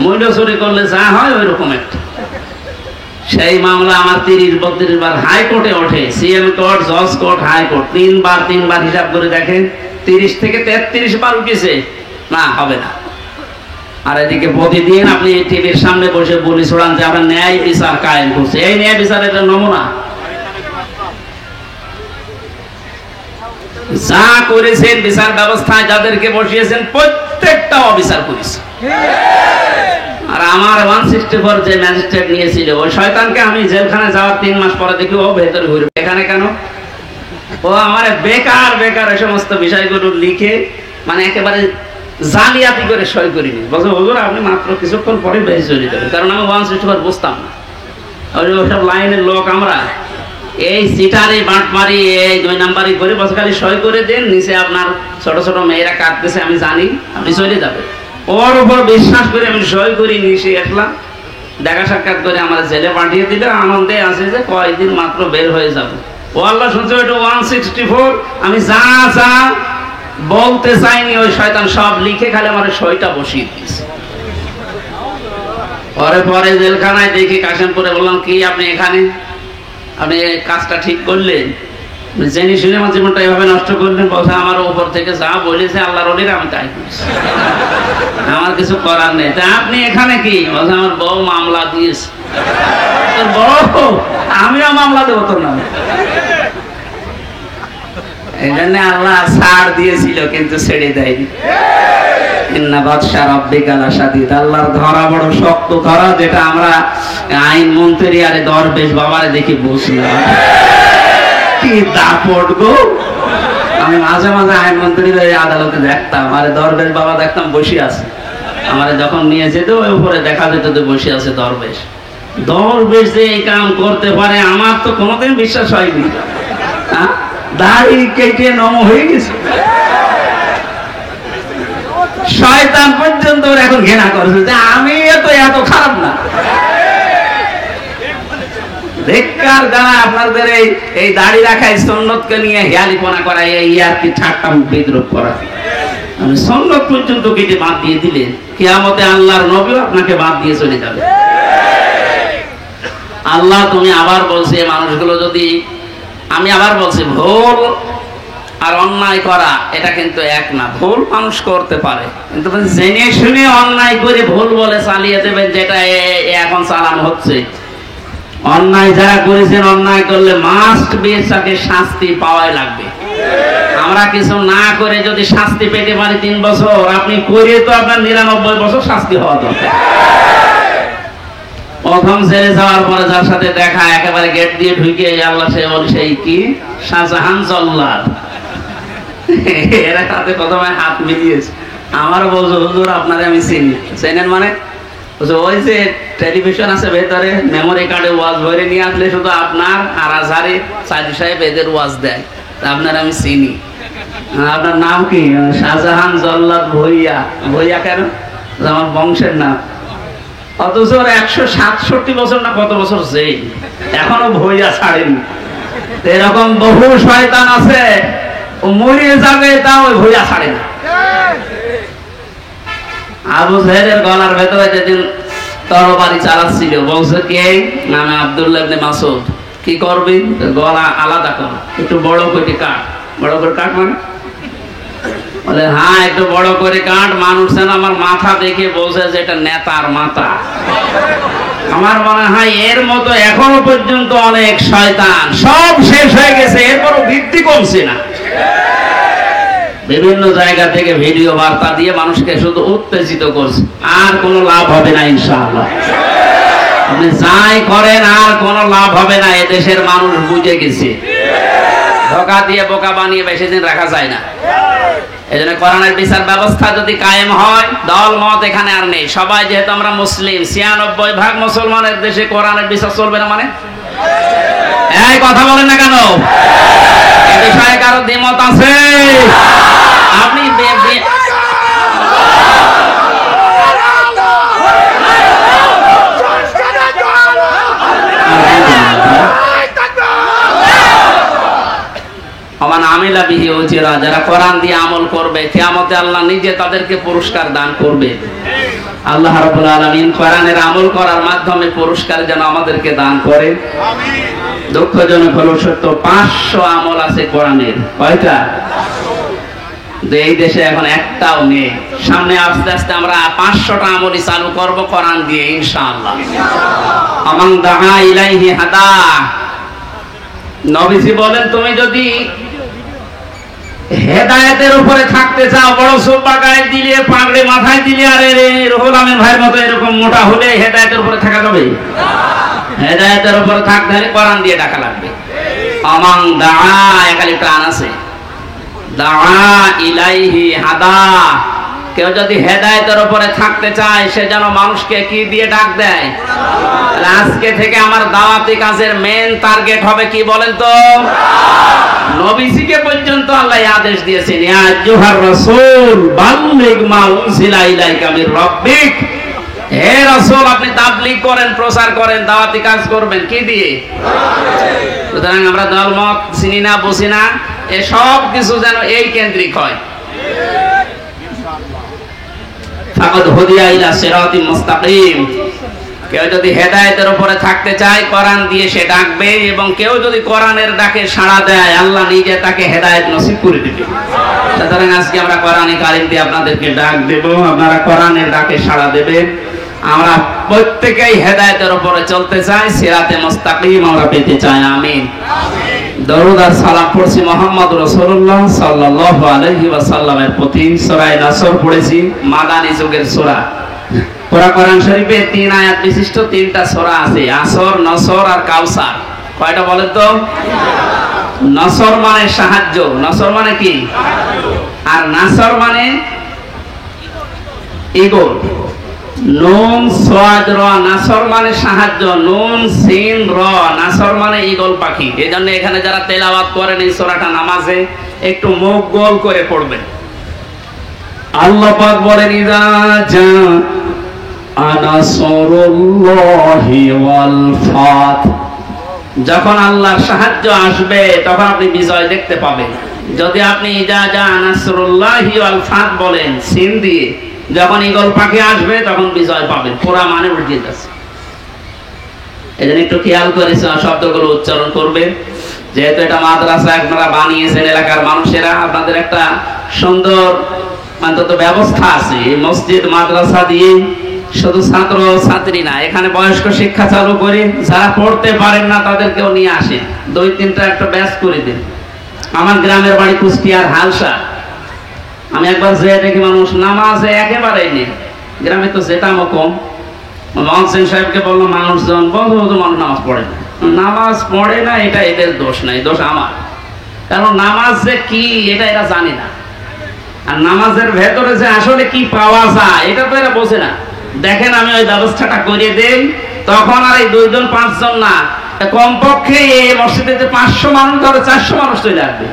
মূল্য চুরি করলে যা হয় ওই রকম একটা। সেই মামলা আমার 30-32 বার হাইকোর্টে ওঠে, সিএম কোর্ট, জজ কোর্ট, হাইকোর্ট, তিনবার হিসাব করে দেখেন 30 থেকে 33 বার উঠেছে, না হবে না। আর এদিকে প্রতিদিন আপনি টিভির সামনে বসে বলি ছড়ান যে আমরা ন্যায় বিচার কায়েম করছি। এই ন্যায় বিচারের একটা নমুনা যা করেছেন বিচার ব্যবস্থায়, যাদেরকে বসিয়েছেন প্রত্যেকটা অবিচার করেছে। আর আমার 164 যে ম্যাজিস্ট্রেট নিয়েছিল, ওই শয়তানকে আমি জেলখানে যাওয়ার 3 মাস পরে দেখি ও ভেতরে ঘুরে, এখানে কেন? ও আমার বেকার এই সমস্ত বিষয়গুলো লিখে, মানে একেবারে জালিয়াতি করে সই করিনি। বলছে হুজুর আপনি মাত্র কিছুক্ষণ পরে বেশ চলে যাবেন, কারণ আমি 164 বুঝতাম না। ওইসব লাইনের লোক আমরা, এই সিটারি বাটমারি, এই 2 নাম্বারই করে বসে খালি সই করে দেন, নিচে আপনার ছোট ছোট মেয়েরা কাঁদতেছে, আমি জানি আপনি চলে যাবেন। ওর উপর বিশ্বাস করে আমি সই করি, নিচে আসলাম, দেখা সাক্ষাৎ করে আমার জেলে পাঠিয়ে দিলে, আনন্দে আছে যে কয়েকদিন মাত্র বের হয়ে যাবে। ও আল্লাহ শুনছে ওইটা 164, আমি যা বলতে চাইনি ওই শয়তান সব লিখে খালি আমার সইটা বসিয়ে দিয়েছে। পরে জেলখানায় দেখি কাশিমপুরে, বললাম কি আপনি এখানে, আপনি কাজটা ঠিক করলেন, জেনে শুনে আমার জীবনটা এভাবে নষ্ট করলেন? বলছে আমার উপর থেকে যা বলেছে আল্লাহর ওলিরা আমি তাই করেছি, আমার কিছু করার নেই। তা আপনি এখানে কি? বলছে আমার বউ মামলা দিয়েছে। তোর বউ? আমিও মামলা দেবো তোর নামে। এই জন্য আল্লাহ ছাড় দিয়েছিল কিন্তু ছেড়ে দেয়নি। আল্লাহর ধরা বড় শক্ত ধরা, যেটা আমরা আইন মন্ত্রী আরে দরবেশ বাবারে দেখি বুঝলাম কি দাপট গো। আমি মাঝে মাঝে আইন মন্ত্রীর আদালতে দেখতাম, আরে দরবেশ বাবা দেখতাম বসে আছে, আমারে যখন নিয়ে যেত ওই উপরে দেখা যেত যে বসে আছে দরবেশ। যে এই কাম করতে পারে আমার তো কোনোদিন বিশ্বাস হয়নি। দাড়ি কেটে নম হয়ে গেছে, শয়তান পর্যন্ত এখন ঘৃণা করছে যে আমি এত খারাপ না। ধিক্কার আপনার যারা আপনাদের এই দাড়ি রাখায় সুন্নতকে নিয়ে হেয়ালিপনা করা, এই আর কি ঠাট্টা বিদ্রুপ করা, আমি সুন্নত পর্যন্ত কেটে বাদ দিয়ে দিলেন, কিয়ামতে আল্লাহর নবীও আপনাকে বাদ দিয়ে চলে যাবে। আল্লাহ তুমি আবার বলছে মানুষগুলো যদি, আমি আবার বলছি ভুল আর অন্যায় করা এটা কিন্তু এক না। ভুল মানুষ করতে পারে, কিন্তু জেনে শুনে অন্যায় করে ভুল বলে চালিয়ে দেবেন, যেটা এখন চালানো হচ্ছে। অন্যায় যারা করেছেন, অন্যায় করলে মাস্ট বি তাকে শাস্তি পাওয়াই লাগবে। আমরা কিছু না করে যদি শাস্তি পেতে পারি 3 বছর, আপনি করে তো আপনার 99 বছর শাস্তি হওয়া দরকার। প্রথম ছেড়ে যাওয়ার পরে যার সাথে দেখা, একেবারে গেট দিয়ে ঢুকে আল্লাহ সে বল সেই কি শাহজাহান জল্লাদ, এরা সাথে প্রথমে হাত মিলিয়েছে। আমার বলছো হুজুর আপনারে আমি চিনি। চেনেন মানে? ওই যে টেলিভিশন আছে ভেতরে, মেমোরি কার্ডে ওয়াজ ভরে নিয়ে আসলে শুধু আপনার আর আজহারি সাইদি সাহেব এদের ওয়াজ দেয়, আপনার আমি চিনি। আপনার নাম কি? শাহজাহান জল্লাদ ভুইয়া। ভুইয়া কেন? আমার বংশের নাম। অথচ 167 বছর না কত বছর জেল, এখনো ভুইয়া ছাড়েনি। এরকম বহু শয়তান আছে, ও মরে যাবে তাও ভুইয়া ছাড়ে না। আবু জাহেলের গলার ভেতরে যেদিন তরবারি চালাচ্ছিল, বলছে কে? নামে আব্দুল্লাহ ইবনে মাসউদ। কি করবি? গলা আলাদা কর, একটু বড় করে কাট। বড় করে কাট মানে? বলে হ্যাঁ একটু বড় করে কাট। মানুষ যেন আমার মাথা দেখে বলছে যে এটা নেতার মাথা। আমার মনে হয় এর মতো এখনো পর্যন্ত অনেক শয়তান, সব শেষ হয়ে গেছে, এরপরও বৃদ্ধি কমছে না। বিভিন্ন জায়গা থেকে ভিডিও বার্তা দিয়ে মানুষকে শুধু উত্তেজিত করছে, আর কোনো লাভ হবে না ইনশাআল্লাহ। আপনি যাই করেন আর কোনো লাভ হবে না, এদেশের মানুষ বুঝে গেছে। ধোঁকা দিয়ে বোকা বানিয়ে বেশি দিন রাখা যায় না। এই জন্য কোরআনের বিচার ব্যবস্থা যদি কায়েম হয়, দল মত এখানে আর নেই। সবাই যেহেতু আমরা মুসলিম, 96% মুসলমানের দেশে কোরআনের বিচার চলবে না মানে? এই কথা বলেন না কেন? এ বিষয়ে কারো দ্বিমত আছে? আপনি যারা কোরআন দিয়ে আমল করবে, কিয়ামতে আল্লাহ নিজে তাদেরকে পুরস্কার দান করবে। আল্লাহ রাব্বুল আলামিন কোরআনের আমল করার মাধ্যমে পুরস্কার যেন আমাদেরকে দান করে। দুঃখজনক হলো সত্য, 500 আমল আছে কোরআনের। কয়টা? এই দেশে এখন একটাও নেই। সামনে আস্তে আস্তে আমরা 500টা আমলই চালু করব কোরআন দিয়ে ইনশাআল্লাহ। আমান দাআ ইলাইহি হাদা। নবীজি বলেন, তুমি যদি হেদায়েতের উপরে থাকতে চাও, বড় সোপা গায়ে দিলে, পাগড়ি মাথায় দিলে, আর রুহুল আমিন ভাইয়ের মতো এরকম মোটা হলে হেদায়েতের উপরে থাকা যাবে? হেদায়েতের উপরে থাকতে হলে কোরআন দিয়ে ডাকা লাগবে। আমান দাআ, এখানে প্রাণ আছে, দাআ ইলাইহি হাদা। কেউ যদি হেদায়েতের উপরে থাকতে চায়, সে যেন মানুষকে কি দিয়ে ডাক দেয়? আজকে থেকে আমার দাওয়াতি কাজের মেইন টার্গেট হবে কি বলেন তো? নবীজিকে পর্যন্ত আল্লাহ আদেশ দিয়েছেন, ইয়া আইয়ুহার রাসূল বাল্লিগ মা উনজিলা ইলাইকা মির রাব্বিক। হে রাসূল, আপনি তাবলীগ করেন, প্রচার করেন, দাওয়াতি কাজ করবেন কি দিয়ে? সুতরাং আমরা দলমত চিনি না, বুঝি না, এ সব কিছু যেন এই কেন্দ্রিক হয়। ফাকাদ হুদিয়া ইলা সিরাতিন মুস্তাকিম। কেউ যদি হেদায়েতের উপরে থাকতে চায়, কোরআন দিয়ে সে ডাকবে, এবং কেউ যদি কোরআনের ডাকে সাড়া দেয়, আল্লাহ নিজে তাকে হেদায়েত নসিব করে দিবে। সুতরাং আজকে আমরা কোরআনে কারীম দিয়ে আপনাদেরকে ডাক দেব, আপনারা কোরআনের ডাকে সাড়া দেবেন। আমরা প্রত্যেকেই হেদায়েতের উপরে চলতে চাই, সিরাতে মুস্তাকিম আমরা পেতে চাই। আমিন। দরুদ আর সালাম পড়ছি মুহাম্মদ রাসূলুল্লাহ সাল্লাল্লাহু আলাইহি ওয়াসাল্লামের প্রতি। সূরা নাসর পড়েছি, মাদানী যুগের সূরা। কোরআন শরীফে 3 আয়াত বিশিষ্ট 3টা সূরা আছে, আসর, নসর আর কাউসার। কয়টা বলেন তো? নসর মানে সাহায্য, নসর মানে কি? আর নাসর মানে ঈগল। নুন সাদ র, নাসর মানে সাহায্য, নুন সিন র, নাসর মানে ঈগল পাখি। এজন্য এখানে যারা তেলাওয়াত করেন এই সূরাটা নামাজে একটু মুখ গোল করে পড়বেন। আল্লাহ পাক বলেন, ইযা জা আনাসরুল্লাহি ওয়াল ফাত। যখন আল্লাহর সাহায্য আসবে তখন আপনি বিজয় দেখতে পাবেন। যদি আপনি ইজা জা নাসরুল্লাহি ওয়াল ফাত বলেন সিন দিয়ে, যখন ঈগল পাখি আসবে তখন বিজয় পাবেন, পুরা মানে উল্টে যাচ্ছে। এজন্য একটু খেয়াল করে শব্দগুলো উচ্চারণ করবে। যেহেতু এটা মাদ্রাসা আপনারা বানিয়েছেন, এলাকার মানুষেরা, আপনাদের একটা সুন্দর অন্তত ব্যবস্থা আছে। এই মসজিদ মাদ্রাসা দিয়ে শুধু ছাত্র ছাত্রী না, এখানে বয়স্ক শিক্ষা চালু করে যারা পড়তে পারেন না তাদেরকেও নিয়ে আসেন, 2-3টা একটা ব্যাচ করে দিন। আমার গ্রামের বাড়ি কুষ্টিয়ার হালসা। আমি একবার যেয়ে দেখি মানুষ নামাজে একেবারেই নেই, গ্রামে তো যেতামও কম। মোহাম্মদ হোসেন সাহেবকে বললাম, মানুষজন বহু মানুষ নামাজ পড়ে না। নামাজ পড়ে না এটা এদের দোষ নাই, দোষ আমার। কারণ নামাজ যে কি এটা এরা জানে না, আর নামাজের ভেতরে যে আসলে কি পাওয়া যায় এটা তো এরা বোঝে না। দেখেন আমি ওই ব্যবস্থাটা করে দেই, তখন আর এই 2জন 5জন না, কমপক্ষে এই মসজিদে 500 মানুষ, ধরে 400 মানুষ চলে আসবে।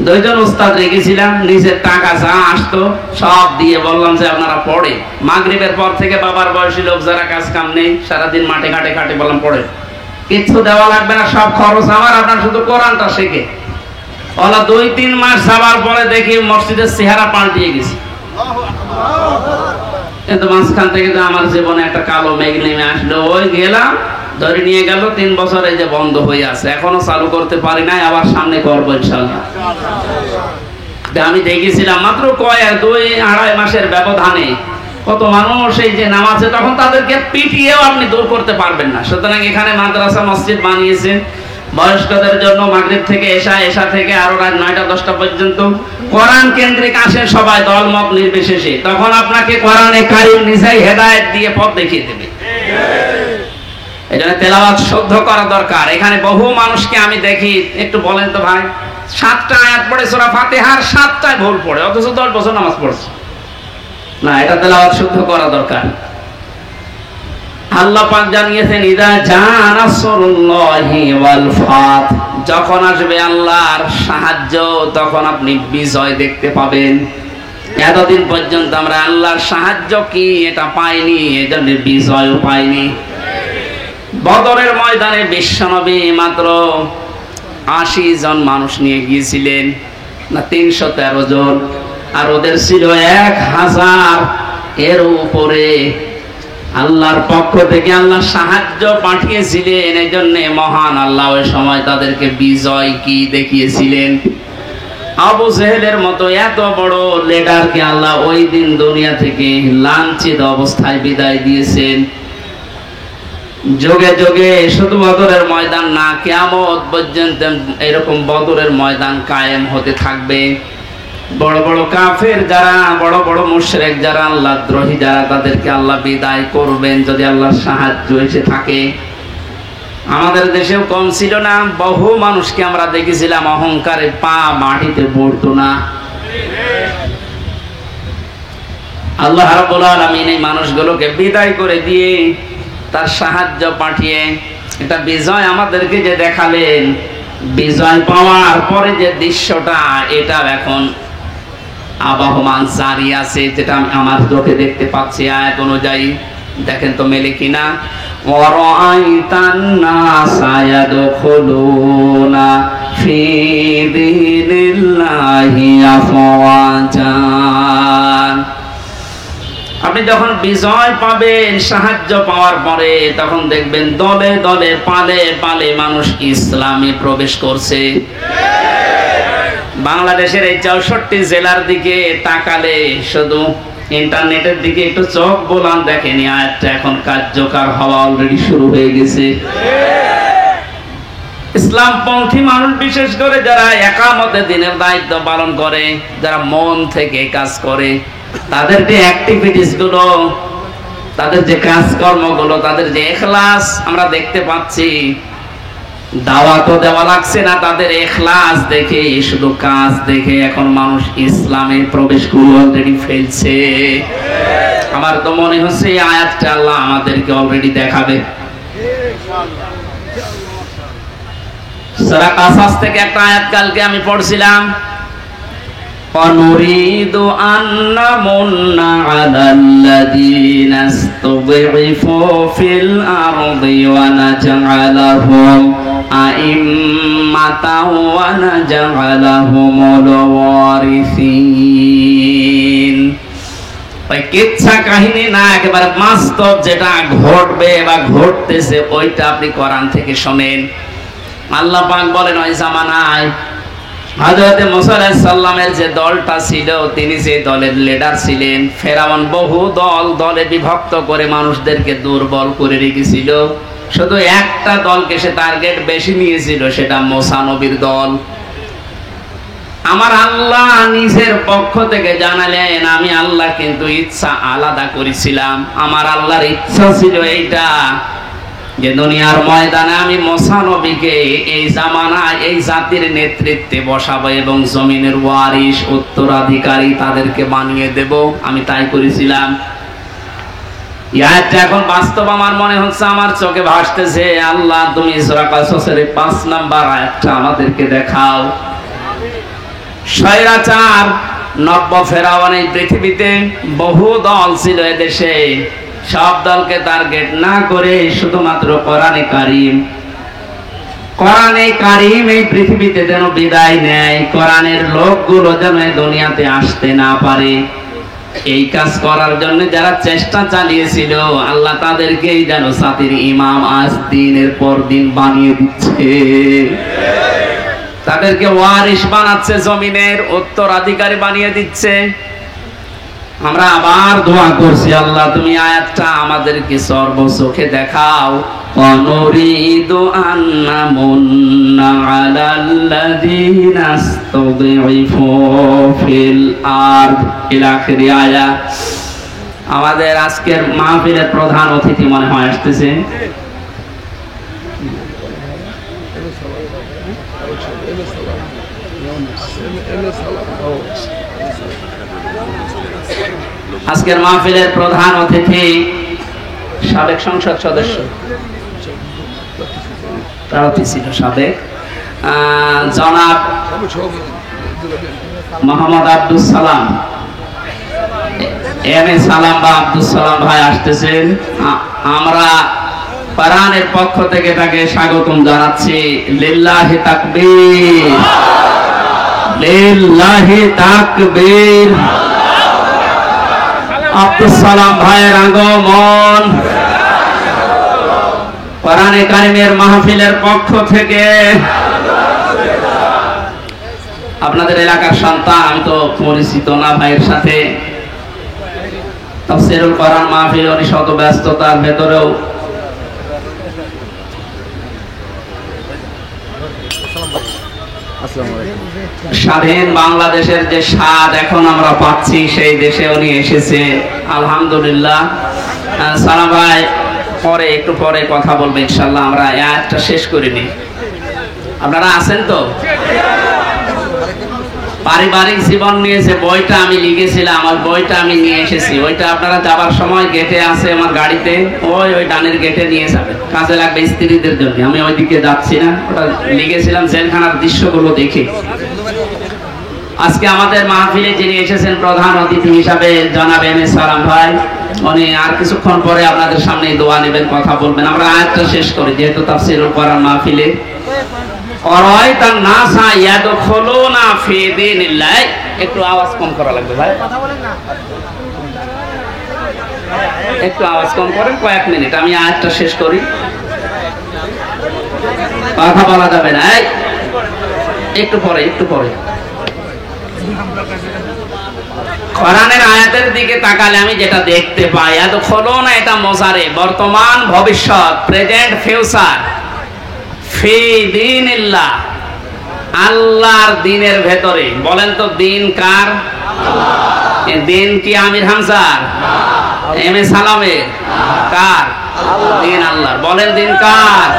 2জন উস্তাদ রেখেছিলাম, নিজের টাকা যা আসতো সব দিয়ে বললাম যে আপনারা পড়ে। মাগরিবের পর থেকে বাবার বয়সী লোক যারা কাজ কাম নেই, সারাদিন মাঠে ঘাটে ঘাটে, বললাম পড়ে, কিচ্ছু দেওয়া লাগবে না, সব খরচ আমার, আপনার শুধু কোরআনটা শেখে। ওলা 2-3 মাস যাবার পরে দেখি মসজিদের চেহারা পাল্টিয়ে গেছে। কিন্তু মাঝখান থেকে তো আমার জীবনে একটা কালো মেঘ নেমে আসলো। ওই গেলাম, ধরে নিয়ে গেল, 3 বছর এই যে বন্ধ হয়ে আছে, এখনো চালু করতে পারি নাই, আবার সামনে করবো ইনশাআল্লাহ। আমি দেখেছিলাম মাত্র 2-2.5 মাসের ব্যবধানে কত মানুষ এই যে নামাজে, তখন তাদেরকে পিটিয়েও আপনি দূর করতে পারবেন না। সুতরাং এখানে মাদ্রাসা মসজিদ বানিয়েছেন বয়স্কদের জন্য, মাগরিব থেকে এশা থেকে আরো রাত 9টা-10টা পর্যন্ত কোরআন কেন্দ্রিক আসেন সবাই, দলমত নির্বিশেষে। তখন আপনাকে কোরআনে কারীম নিজেই হেদায়েত দিয়ে পথ দেখিয়ে দেবে। এজন্য তেলাওয়াত শুদ্ধ করা দরকার। এখানে বহু মানুষকে আমি দেখি, একটু বলেন তো ভাই, 7টা আয়াত পড়ে সূরা ফাতিহার 7টায় ভুল পড়ে, অথচ 10 বছর নামাজ পড়ছে না। এটা তেলাওয়াত শুদ্ধ করা দরকার। আল্লাহ পাক জানিয়েছেন, ইদা জাআ নাসরুল্লাহি ওয়াল ফাত, যখন আসবে আল্লাহর সাহায্য তখন আপনি বিজয় দেখতে পাবেন। এতদিন পর্যন্ত আমরা আল্লাহর সাহায্য কি এটা পাইনি, এজন্য বিজয়ও পাইনি। বদরের ময়দানে বিশ্বনবী মাত্র 80 জন মানুষ নিয়ে গিয়েছিলেন, না 313 জন, আর ওদের ছিল 1000 এর উপরে। আল্লাহর পক্ষ থেকে আল্লাহ সাহায্য পাঠিয়েছিলেন, এই জন্য মহান আল্লাহ ওই সময় তাদেরকে বিজয় কি দেখিয়েছিলেন। আবু জেহেলের মতো এত বড় লিডারকে আল্লাহ ওই দিন দুনিয়া থেকে লাঞ্ছিত অবস্থায় বিদায় দিয়েছেন। যুগে যুগে শুধু বদরের ময়দান না, কিয়ামত পর্যন্ত এরকম বদরের ময়দান কায়েম হতে থাকবে। বড় বড় কাফের যারা, বড় বড় মুশরিক যারা, আল্লাহ দ্রোহী যারা, তাদেরকে আল্লাহ বিদায় করবেন যদি আল্লাহর সাহায্য এসে থাকে। আমাদের দেশেও কম ছিল না, বহু মানুষকে আমরা দেখেছিলাম অহংকারে পা মাটিতে পড়তো না। আল্লাহ রাব্বুল আলামিন এই মানুষগুলোকে বিদায় করে দিয়ে তার সাহায্য পাঠিয়ে এটা বিজয় আমাদেরকে যে দেখালেন, বিজয় পাওয়ার পরে যে দৃশ্যটা, এটা এখন আবহমান জারি আছে, যেটা আমি আমার চোখে দেখতে পাচ্ছি আয়াত অনুযায়ী। দেখেন তো মেলে কিনা। ওয়ারাআইতান নাসা ইয়াদখুলুনা ফি দীনিল্লাহি আফওয়াজা। আপনি যখন বিজয় পাবেন, সাহায্য পাওয়ার পরে, তখন দেখবেন দলে দলে, পালে পালে মানুষ ইসলামে প্রবেশ করছে। বাংলাদেশের এই 64 জেলার দিকে তাকালে, শুধু ইন্টারনেটের দিকে একটু চোখ বোলান, দেখেন আয়াতটা এখন কার্যকর হওয়া অলরেডি শুরু হয়ে গেছে। ইসলামপন্থী মানুষ, বিশেষ করে যারা একামতে দিনের দায়িত্ব পালন করে, যারা মন থেকে কাজ করে, তাদের যে অ্যাক্টিভিটিস গুলো, তাদের যে কাজকর্মগুলো, তাদের যে ইখলাস আমরা দেখতে পাচ্ছি। দাওয়াতও দেওয়া লাগছে না, তাদের ইখলাস দেখে, শুধু কাজ দেখে এখন মানুষ ইসলামে প্রবেশ করে অলরেডি ফেলছে। আমার তো মনে হচ্ছে এই আয়াতটা আল্লাহ আমাদেরকে অলরেডি দেখাবে। সূরা কাসাস থেকে একটা আয়াত কালকে আমি পড়ছিলাম, ونريد أن نمن على الذين استضعفوا في الأرض ونجعلهم أئمة ونجعلهم الوارثين। ওই কিচ্ছা কাহিনী না, একেবারে বাস্তব যেটা ঘটবে বা ঘটতেছে ওইটা আপনি কোরআন থেকে শোনেন। আল্লাহ পাক বলেন ওই জামানায় হযরত মুসা আলাইহিস সালামের যে দলটা ছিল তিনি যে দলের লিডার ছিলেন, ফেরাউন বহু দলে বিভক্ত করে মানুষদেরকে দুর্বল করে রেখেছিল। শুধু একটা দলকে সে টার্গেট বেশি নিয়েছিল, সেটা মুসা নবীর দল। আমার আল্লাহ নিজের পক্ষ থেকে জানালেন আমি আল্লাহ কিন্তু ইচ্ছা আলাদা করেছিলাম। আমার আল্লাহর ইচ্ছা ছিল এইটা যে দুনিয়ার ময়দানে আমি মুসা নবীকে এই জামানায় এই জাতির নেতৃত্বে বসাবো এবং জমিনের ওয়ারিস উত্তরাধিকারী তাদেরকে বানিয়ে দেব। আমি তাই করেছিলাম। ইয়াটা এখন বাস্তব আমার মনে হচ্ছে, আমার চোখে ভাসতেছে। আল্লাহ তুমি সূরা কাসসের 5 নাম্বার আয়াতটা আমাদেরকে দেখাও। স্বৈরাচার নব্য ফেরাউন এই পৃথিবীতে বহু দল ছিল এদেশে, সব দলকে টার্গেট না করে শুধুমাত্র কোরআনে কারীম এই পৃথিবীতে যেন বিদায় নেয়, কোরআনের লোকগুলো যেন এই দুনিয়াতে আসতে না পারে, এই কাজ করার জন্য যারা চেষ্টা চালিয়েছিল আল্লাহ তাদেরকেই যেন জাতির ইমাম আজ দিনের পর দিন বানিয়ে দিচ্ছে, তাদেরকে ওয়ারিস বানাচ্ছে, জমিনের উত্তরাধিকারী বানিয়ে দিচ্ছে। আমরা আবার দোয়া করছি আল্লাহ তুমি আয়াতটা আমাদেরকে সর্বচোখে দেখাও। অনুরিদু আন্না মুন্না আলাল্লাযীনা ইসতুযইফু ফিল আরদ ইলা আখিরি আয়াত। আমাদের আজকের মাহফিলের প্রধান অতিথি মনে হয় আসতেছে। আজকের মাহফিলের প্রধান অতিথি সাবেক সংসদ সদস্য, প্রার্থী ছিল সাবেক, জনাব মোহাম্মদ আব্দুল সালাম, এম এ সালাম বা আব্দুল সালাম ভাই আসতেছেন। আমরা কোরআনের পক্ষ থেকে তাকে স্বাগতম জানাচ্ছি। লিল্লাহি তাকবীর, লিল্লাহি তাকবীর। আব্দুল সালাম ভাইয়ের আগমন কোরআনে কারিমের মাহফিলের পক্ষ থেকে। আপনাদের এলাকার সন্তান, আমি তো পরিচিত না ভাইয়ের সাথে। তাফসীরুল কোরআন মাহফিল উনি শত ব্যস্ততার ভেতরেও স্বাধীন বাংলাদেশের যে স্বাদ এখন আমরা পাচ্ছি সেই দেশে উনি এসেছে, আলহামদুলিল্লাহ। সালাম ভাই পরে একটু পরে কথা বলবো ইনশাআল্লাহ। আমরা আয়াতটা শেষ করিনি, আপনারা আছেন তো? পারিবারিক জীবন নিয়ে যে বইটা আমি লিখেছিলাম, আমার বইটা আমি নিয়ে এসেছি। ওইটা আপনারা যাবার সময় গেটে আছে আমার গাড়িতে, ওই ডানের গেটে নিয়ে যাবেন, কাজে লাগবে স্ত্রীদের জন্য। আমি ওইদিকে যাচ্ছি না, ওটা লিখেছিলাম জেলখানার দৃশ্যগুলো দেখে। আজকে আমাদের মাহফিলে যিনি এসেছেন প্রধান অতিথি হিসাবে জনাব এম এ সালাম ভাই, উনি আর কিছুক্ষণ পরে আপনাদের সামনে দোয়া নেবেন, কথা বলবেন। আমরা আয়াতটা শেষ করি যেহেতু তাফসীরুল কোরআন মাহফিলে। অরাইতান নাসা ইয়াদখুলুনা ফি দীনিল্লাহ, একটু আওয়াজ কম করা লাগবে ভাই, একটু আওয়াজ কম করেন কয়েক মিনিট, আমি আয়াতটা শেষ করি, কথা বলা যাবে না। একটু পরে কোরআনের আয়াতের দিকে তাকালে আমি যেটা দেখতে পাই, ইয়াদখুলুনা এটা মুজারে, বর্তমান ভবিষ্যৎ, প্রেজেন্ট ফিউচার। ফি দীনিল্লাহ, আল্লাহর দ্বীনের ভেতরে। বলেন তো দ্বীন কার? আল্লাহ। দ্বীন কি আমির হামজার? এম এ সালামের? কার? দ্বীন আল্লাহর। বলেন দ্বীন কার?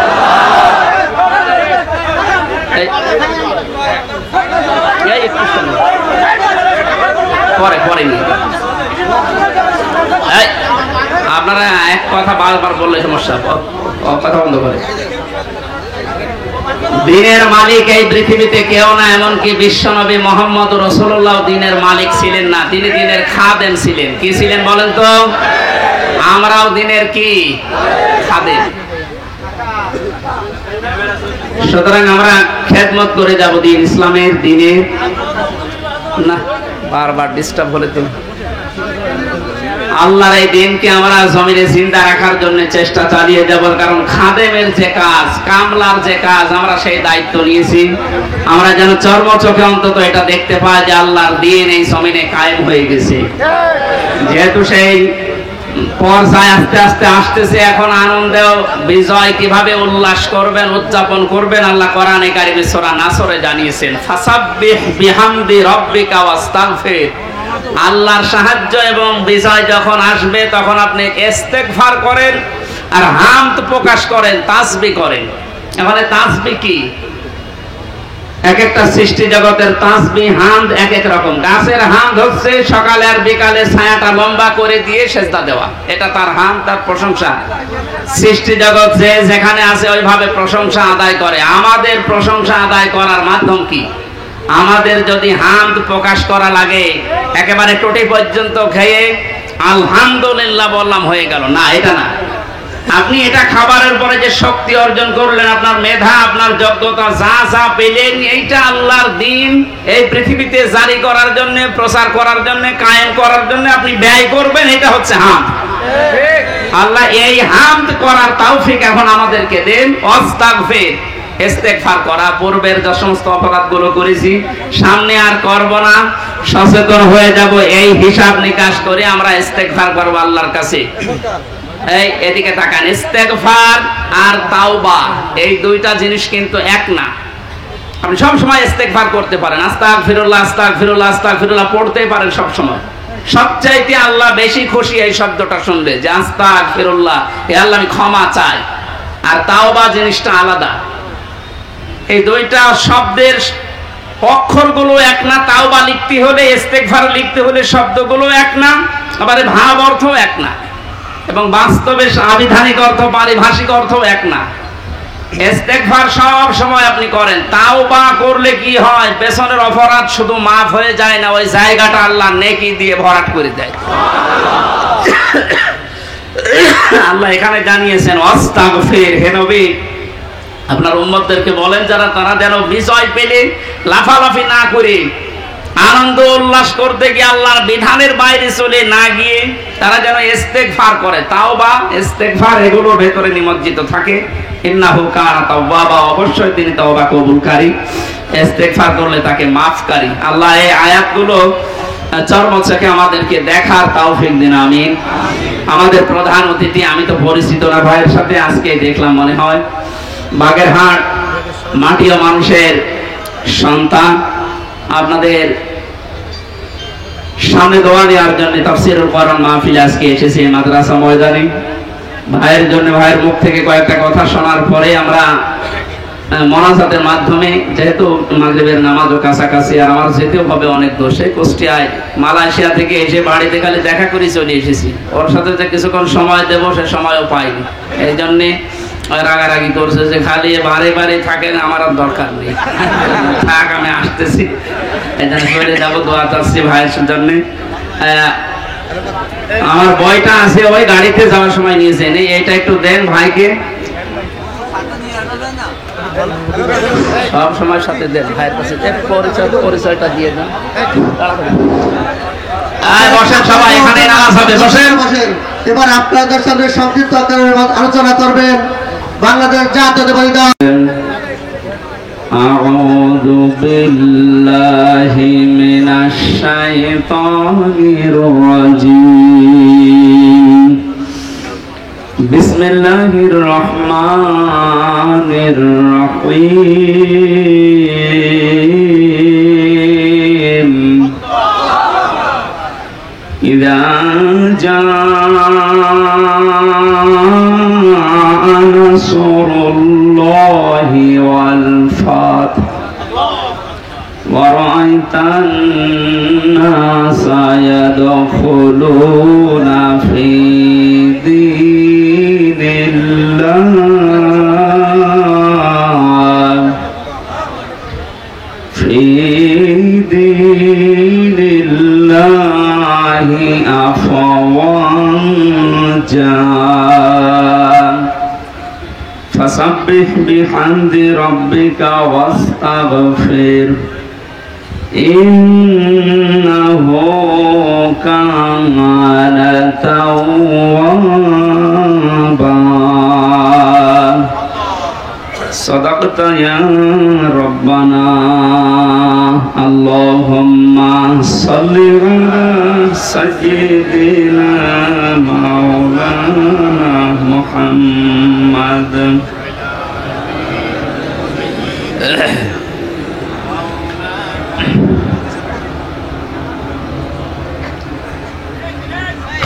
পরে আপনারা এক কথা বারবার বললে সমস্যা, কথা বন্ধ করে। দিনের মালিক এই পৃথিবীতে কেউ না, এমনকি বিশ্বনবী মুহাম্মদ রাসূলুল্লাহ দিনের মালিক ছিলেন না, তিনি দিনের খাদেম ছিলেন। কি ছিলেন বলেন তো? আমরাও দিনের কি খাদেম। সুতরাং আমরা খেদমত করে যাব দিন ইসলামের, দিনের না। বারবার ডিস্টার্ব হলে তো আল্লাহর এই দিনকে আমরা জমিনে জিন্দা রাখার জন্য চেষ্টা চালিয়ে যাব। কারণ খাদেমের যে কাজ, কামলার যে কাজ, আমরা সেই দায়িত্ব নিয়েছি। আমরা যেন চর্ম চোখে অন্তত এটা দেখতে পাই যে আল্লাহর দিন এই জমিনে কায়েম হয়ে গেছে। যেহেতু সেই পর্যায়ে আস্তে আস্তে আসতেছে, এখন আনন্দ বিজয় কিভাবে উল্লাস করবেন, উদযাপন করবেন, আল্লাহ কোরআনে কারিমে সূরা নাসরে জানিয়েছেন, ফাসাব্বিহ বিহামদি রাব্বিকা ওয়াস্তাগফির। আল্লাহর সাহায্য এবং বিজয় যখন আসবে তখন আপনি ইস্তেগফার করেন আর হামদ প্রকাশ করেন, তাসবিহ করেন। এখানে তাসবিহ কি? এক একটা সৃষ্টি জগতের তাসবিহ হামদ এক এক রকম। গাছের হামদ হচ্ছে সকালে আর বিকালে ছায়াটা লম্বা করে দিয়ে সেজদা দেওয়া, এটা তার হামদ, তার প্রশংসা। সৃষ্টি জগৎ যে যেখানে আছে ওইভাবে প্রশংসা আদায় করে। আমাদের প্রশংসা আদায় করার মাধ্যম কি? আমাদের যদি হামদ প্রকাশ করা লাগে একেবারে টোটি পর্যন্ত খেয়ে আলহামদুলিল্লাহ বললাম হয়ে গেল না, এটা না। আপনি এটা খাবারের পরে যে শক্তি অর্জন করলেন, আপনার মেধা, আপনার যোগ্যতা, যা যা পেলেন, এইটা আল্লাহর দিন এই পৃথিবীতে জারি করার জন্য, প্রচার করার জন্য, কায়েম করার জন্য আপনি ব্যয় করবেন, এটা হচ্ছে হামদ। আল্লাহ এই হামদ করার তৌফিক এখন আমাদেরকে দেন। ওয়াস্তাগফির, ইস্তেগফার করা, পূর্বের যে সমস্ত অপরাধগুলো করেছি সামনে আর করব না, সচেতন হয়ে যাব, এই হিসাব নিকাশ করে আমরা ইস্তেগফার করব আল্লাহর কাছে। এই এদিকে তাকান, ইস্তেগফার আর তাওবা এই দুইটা জিনিস কিন্তু এক না। আপনি সব সময় ইস্তেগফার করতে পারেন, আস্তাগফিরুল্লাহ আস্তাগফিরুল্লাহ আস্তাগফিরুল্লাহ পড়তে পারেন সব সময়। সবচাইতে আল্লাহ বেশি খুশি এই শব্দটা শুনলে, যে আস্তাগফিরুল্লাহ, হে আল্লাহ আমি ক্ষমা চাই। আর তাওবা জিনিসটা আলাদা। এই দুইটা শব্দের অক্ষরগুলো এক না। তাওবা লিখতে হলে, ইস্তেগফার লিখতে হলে শব্দগুলো এক না, আবার ভাব অর্থ এক না, এবং বাস্তবে আবিধানিক অর্থ, পারিভাষিক অর্থ এক না। ইস্তেগফার সব সময় আপনি করেন, তাওবা করলে কি হয়? পেছনের অপরাধ শুধু মাফ হয়ে যায় না, ওই জায়গাটা আল্লাহ নেকি দিয়ে ভরাট করে দেয়। আল্লাহ এখানে জানিয়েছেন ওয়াস্তাগফির, হে নবী আপনার উম্মতদেরকে বলেন যারা, তারা যেন বিজয় পেলে লাফালাফি না করে, আনন্দ উল্লাস করতে গিয়ে আল্লাহর বিধানের বাইরে চলে না গিয়ে তারা যেন ইস্তেগফার করে। তাওবা, ইস্তেগফার এগুলোর ভেতরে নিমজ্জিত থাকে। ইন্নাহু কানা তাওয়াবা, অবশ্যই তিনি তওবা কবুলকারী, ইস্তেগফার করলে তাকে মাফকারী। আল্লাহ এই আয়াতগুলো চর্মচোখে আমাদেরকে দেখার তৌফিক দিন, আমিন। আমাদের প্রধান অতিথি, আমি তো পরিচিত না ভাইয়ের সাথে, আজকে দেখলাম মনে হয় বাগেরহাট মাটি ও মানুষের সন্তান, আপনাদের সামনে দোয়া দেওয়ার জন্য তাফসীরুল কোরআন মাহফিল আজকে এসেছে মাদ্রাসা ময়দানে। ভাইয়ের জন্য, ভাইয়ের মুখ থেকে কয়েকটা কথা শোনার পরে আমরা মোনাজাতের মাধ্যমে, যেহেতু মাগরিবের নামাজও কাছাকাছি আর আমার যেতেও হবে অনেক দোষে, কুষ্টিয়ায় মালয়েশিয়া থেকে এসে বাড়িতে খালি দেখা করে চলে এসেছি। ওর সাথে যে কিছুক্ষণ সময় দেব সে সময়ও পাইনি, এই জন্যে রাগারাগি করছে যে খালি বারে বারে থাকেন, আমার আর দরকার নেই, থাক আমি আসতেছি। এই জন্য চলে যাবো, দোয়া চাচ্ছি ভাইয়ের জন্য। আমার বইটা আছে, ওই গাড়িতে যাওয়ার সময় নিয়েছেন, এইটা একটু দেন ভাইকে, সব সময় সাথে দেন ভাইয়ের কাছে, পরিচয়টা দিয়ে দেন। বসেন সবাই, এখানে নামাজ হবে, বসেন। এবার আপনাদের সামনে সংক্ষিপ্ত আলোচনা করবেন বাংলাদেশ জাতীয়তাবাদী দল। আউযু বিল্লাহি মিনাশ শাইতানির রাজীম। বিসমিল্লাহির রহমানির রহিম। ইযা নাসরুল্লাহি ওয়াল ফাতহ ওয়া রাআইতান নাসা ইয়াদখুলুনা ফি দীনিল্লাহ فسبح بحمد ربك واستغفر إنه كان توابا صدقت يا ربنا اللهم صل على سيدنا مولانا محمد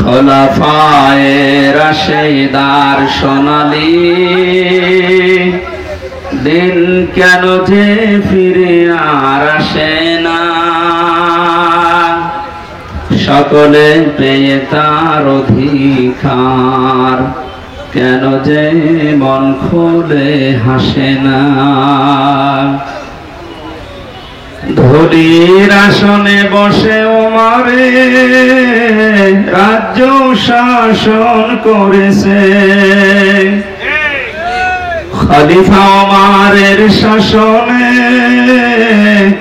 খোলাফায়ে রাশেদার সোনালী দিন কেন যে ফিরে আর আসে না, সকলে পেয়ে তার অধিকার কেন যে মন খুলে হাসে না। ধরির আসনে বসে ওমরে রাজ্য শাসন করেছে, খলিফা ওমরের শাসনে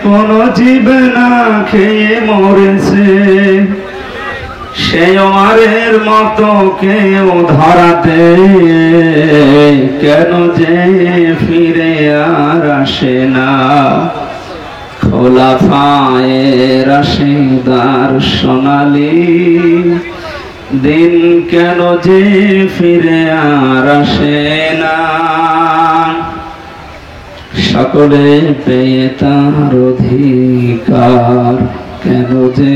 কোন জীব না খেয়ে মরেছে, সেই ওমরের মতো কেউ ধরাতে কেন যে ফিরে আর আসে না। খোলাফায়ে রাশেদার সোনালী দিন কেন যে ফিরে আর আসে না, সকলে পেয়ে তার অধিকার কেন যে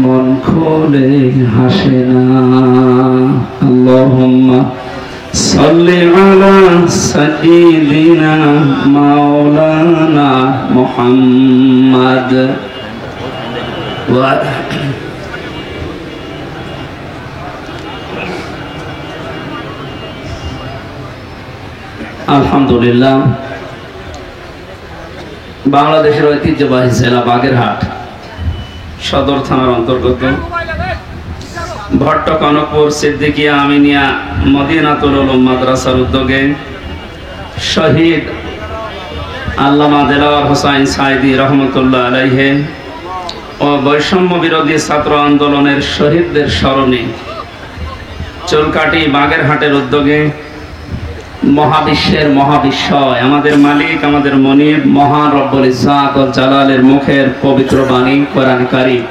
মন খুলে হাসে না। আল্লাহুম্মা সাল্লি আলা সাইয়্যিদিনা মাওলানা মুহাম্মদ ওয়া আলহামদুলিল্লাহ। বাংলাদেশের ঐতিহ্যবাহী জেলা বাগেরহাট সদর থানার অন্তর্গত ভট্ট কনকপুর সিদ্দিকিয়া আমিনিয়া মদিনাতুল উলুম মাদ্রাসার উদ্যোগে শহীদ আল্লামা দেলাওয়ার হোসাইন সাইদি রহমতুল্লাহ আলাইহি ও বৈষম্য বিরোধী ছাত্র আন্দোলনের শহীদদের স্মরণে চুলকাটি বাগেরহাটের উদ্যোগে মহাবিশ্বের মহাবিশ্বয় আমাদের মালিক আমাদের মনিব মহান রব্বুল ইজ্জাত ওয়াল জালালের মুখের পবিত্র বাণী কোরআন কারীম,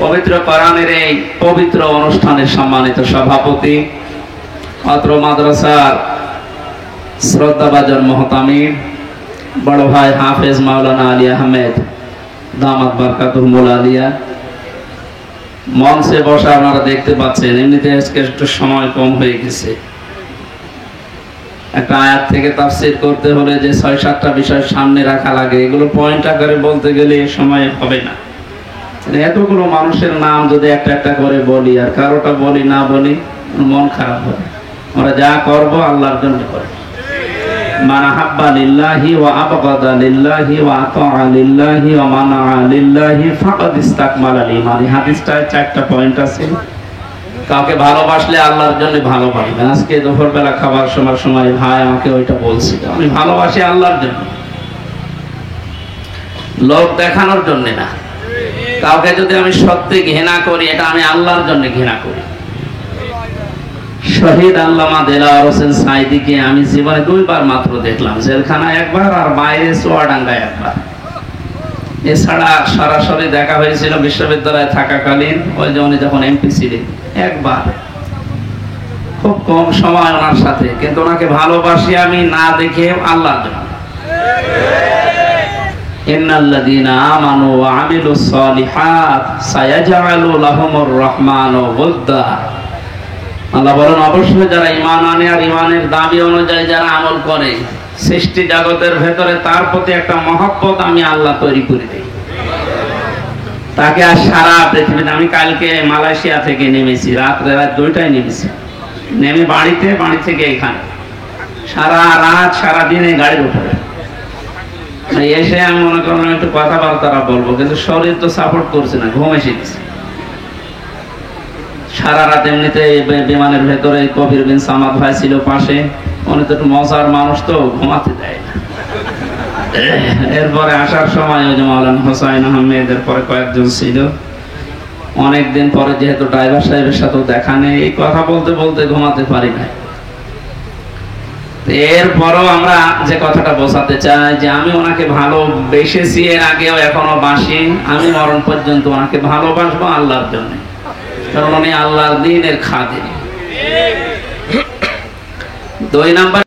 পবিত্র কোরআনের এই পবিত্র অনুষ্ঠানের সম্মানিত সভাপতি অত্র মাদ্রাসার শ্রদ্ধাভাজন মুহতামিম বড় ভাই হাফেজ মাওলানা আলী আহমেদ দামাত বারকাতুহুল আলিয়া, মঞ্চে বসা আপনারা দেখতে পাচ্ছেন, এমনিতে আজকে একটু সময় কম হয়ে গেছে। একটা আয়াত থেকে তাফসীর করতে হলে যে ৬-৭টা বিষয় সামনে রাখা লাগে, এগুলো পয়েন্ট আকারে বলতে গেলে এ সময় হবে না। এতগুলো মানুষের নাম যদি একটা একটা করে বলি আর কারোটা বলি না বলি মন খারাপ হবে। আমরা যা করব আল্লাহর জন্য করব। মান আহাব্বা লিল্লাহি ওয়া আবগাদা লিল্লাহি ওয়া আতাআ লিল্লাহি ওয়া মানা লিল্লাহি ফাকাদ ইসতাকমালাল ঈমান। এই হাদিসটায় 4টা পয়েন্ট আছে। কাউকে ভালোবাসলে আল্লাহর জন্য ভালোবাসবেন। আজকে দুপুরবেলা খাবার সময় ভাই আমাকে ওইটা বলছিল, আমি ভালোবাসি আল্লাহর জন্য, লোক দেখানোর জন্য না। কাউকে যদি আমি সত্যি ঘৃণা করি এটা আমি আল্লাহর জন্য ঘৃণা করি। শহীদ আল্লামা দেলাওয়ার হোসেন সাইদিকে আমি জীবনে 2বার মাত্র দেখলাম, জেলখানায় একবার আর বাইরে চুয়াডাঙ্গায় একবার। এছাড়া সরাসরি দেখা হয়েছিল বিশ্ববিদ্যালয়ে থাকাকালীন, ওই যে উনি যখন এমপি ছিলেন একবার, খুব কম সময় ওনার সাথে, কিন্তু ওনাকে ভালোবাসি আমি না দেখে আল্লাহর জন্য। ইন্নাল্লাযীনা আমানু ওয়া আমিলুস সালিহাত সায়াজআলু লাহুমুর রহমানু ওয়াদ্দা। আল্লাহ বলেন অবশ্যই যারা ঈমান আনে আর ঈমানের দাবি অনুযায়ী যারা আমল করে, সৃষ্টি জগতের ভেতরে তার প্রতি একটা মহব্বত আমি আল্লাহ তৈরি করে দেই। তাকে আর সারা পৃথিবীতে, আমি কালকে মালয়েশিয়া থেকে নেমেছি, রাত 2টায় নেমেছি, নেমে বাড়ি থেকে এখানে সারা রাত সারা দিনে গাড়ির উপরে এসে আমি মনে করলাম একটু কথাবার্তা বলবো, কিন্তু শরীর তো সাপোর্ট করছে না, ঘুম এসে গেছে। সারা রাত এমনিতে বিমানের ভেতরে কবির বিন সামাদ ভাই ছিল পাশে, উনি তো একটু মজার মানুষ, তো ঘুমাতে দেয় না। এরপরে আসার সময় ওই যে মাওলানা হোসাইন আহমেদের পরে কয়েকজন ছিল। অনেকদিন পরে যেহেতু ড্রাইভার সাহেবের সাথেও দেখা নেই, এই কথা বলতে বলতে ঘুমাতে পারি না। এরপরও আমরা যে কথাটা বোঝাতে চাই যে আমি ওনাকে ভালোবেসেছি, এর আগেও এখনো বাসি, আমি মরণ পর্যন্ত ওনাকে ভালোবাসবো আল্লাহর জন্য, কারণ উনি আল্লাহর দ্বীনের খাদেম। 2 নাম্বার